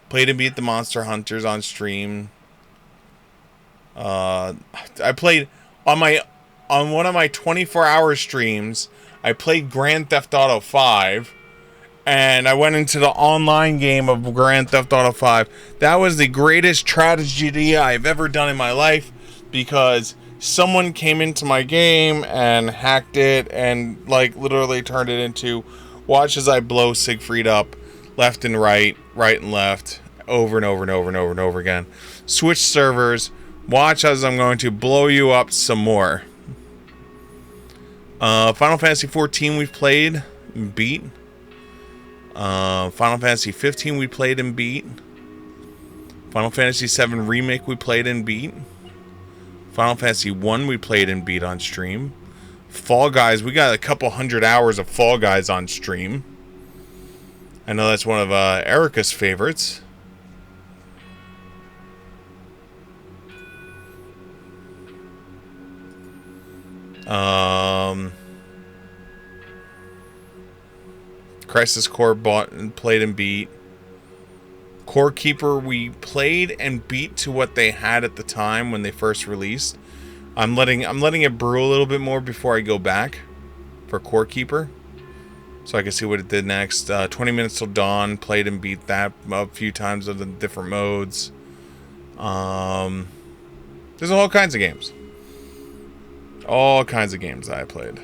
Played and beat the Monster Hunters on stream. I played on one of my 24-hour streams. I played Grand Theft Auto 5. And I went into the online game of Grand Theft Auto 5. That was the greatest tragedy I've ever done in my life, because someone came into my game and hacked it and like literally turned it into watch as I blow Siegfried up left and right and left, over and over and over and over and over again. Switch servers, watch as I'm going to blow you up some more. Final Fantasy 14 we've played and beat. Final Fantasy 15 we played and beat. Final Fantasy 7 Remake we played and beat. Final Fantasy 1 we played and beat on stream. Fall Guys, we got a couple 100 hours of Fall Guys on stream. I know that's one of Erica's favorites. Crisis Core bought and played and beat. Core Keeper we played and beat to what they had at the time when they first released. I'm letting it brew a little bit more before I go back for Core Keeper, so I can see what it did next. 20 Minutes Till Dawn, played and beat that a few times of the different modes. There's all kinds of games. All kinds of games that I played.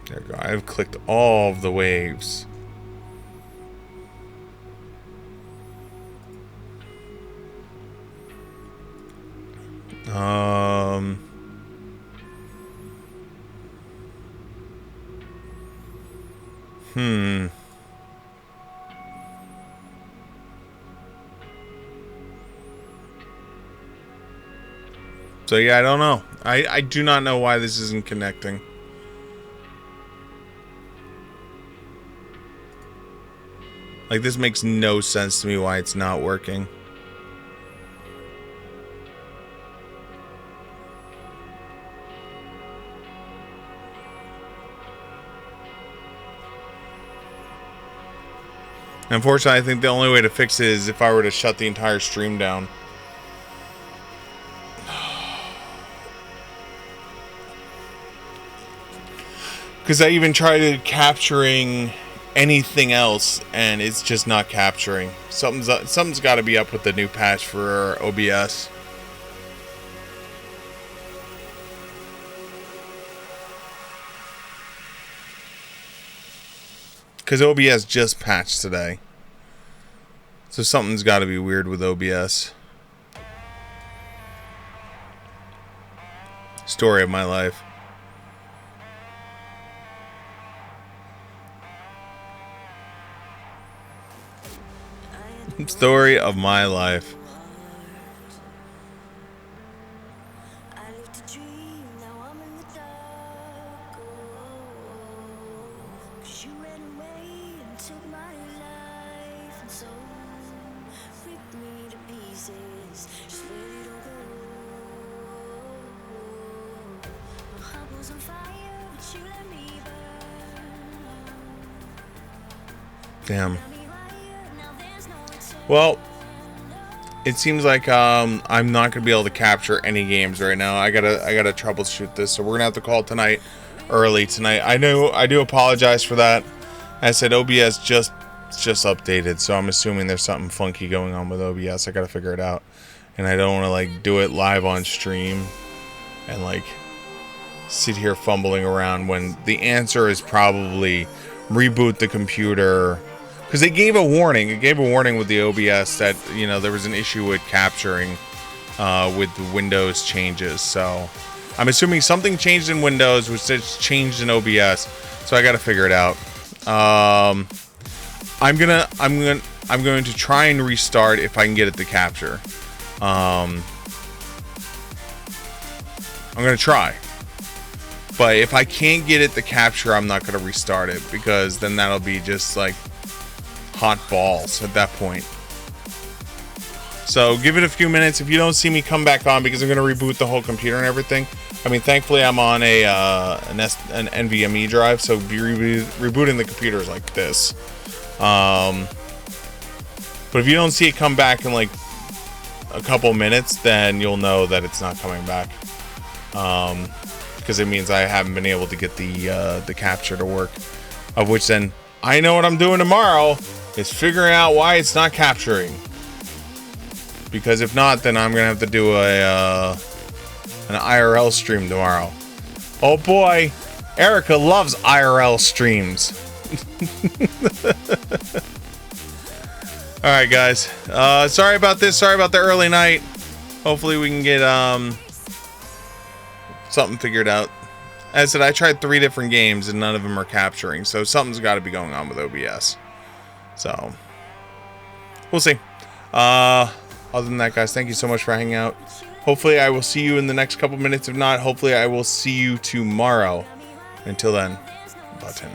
There we go. I've clicked all of the waves. So yeah, I don't know. I do not know why this isn't connecting. Like, this makes no sense to me why it's not working. Unfortunately, I think the only way to fix it is if I were to shut the entire stream down. Because I even tried capturing anything else, and it's just not capturing. Something's got to be up with the new patch for OBS. Because OBS just patched today. So something's got to be weird with OBS. Story of my life. Story of my life. Damn. Well, it seems like I'm not gonna be able to capture any games right now. I gotta troubleshoot this, so we're gonna have to call tonight, early tonight. I do apologize for that. I said OBS just updated, so I'm assuming there's something funky going on with OBS. I gotta figure it out, and I don't want to like do it live on stream and like sit here fumbling around when the answer is probably reboot the computer. Because they gave a warning. It gave a warning with the OBS that, you know, there was an issue with capturing with Windows changes. So I'm assuming something changed in Windows, which has changed in OBS. So I got to figure it out. I'm going to try and restart if I can get it to capture. I'm going to try. But if I can't get it to capture, I'm not going to restart it, because then that'll be just like hot balls at that point. So give it a few minutes. If you don't see me come back on, because I'm going to reboot the whole computer and everything. I mean, thankfully I'm on an NVMe drive, so rebooting the computer is like this. But if you don't see it come back in like a couple minutes, then you'll know that it's not coming back. Because it means I haven't been able to get the capture to work. Of which then I know what I'm doing tomorrow is figuring out why it's not capturing. Because if not, then I'm gonna have to do an IRL stream tomorrow. Oh boy, Erica loves IRL streams. All right, guys. Sorry about this. Sorry about the early night. Hopefully we can get something figured out. As I said, I tried 3 different games and none of them are capturing, so something's got to be going on with OBS. So we'll see. Other than that, guys, thank you so much for hanging out. Hopefully I will see you in the next couple minutes. If not, hopefully I will see you tomorrow. Until then, button.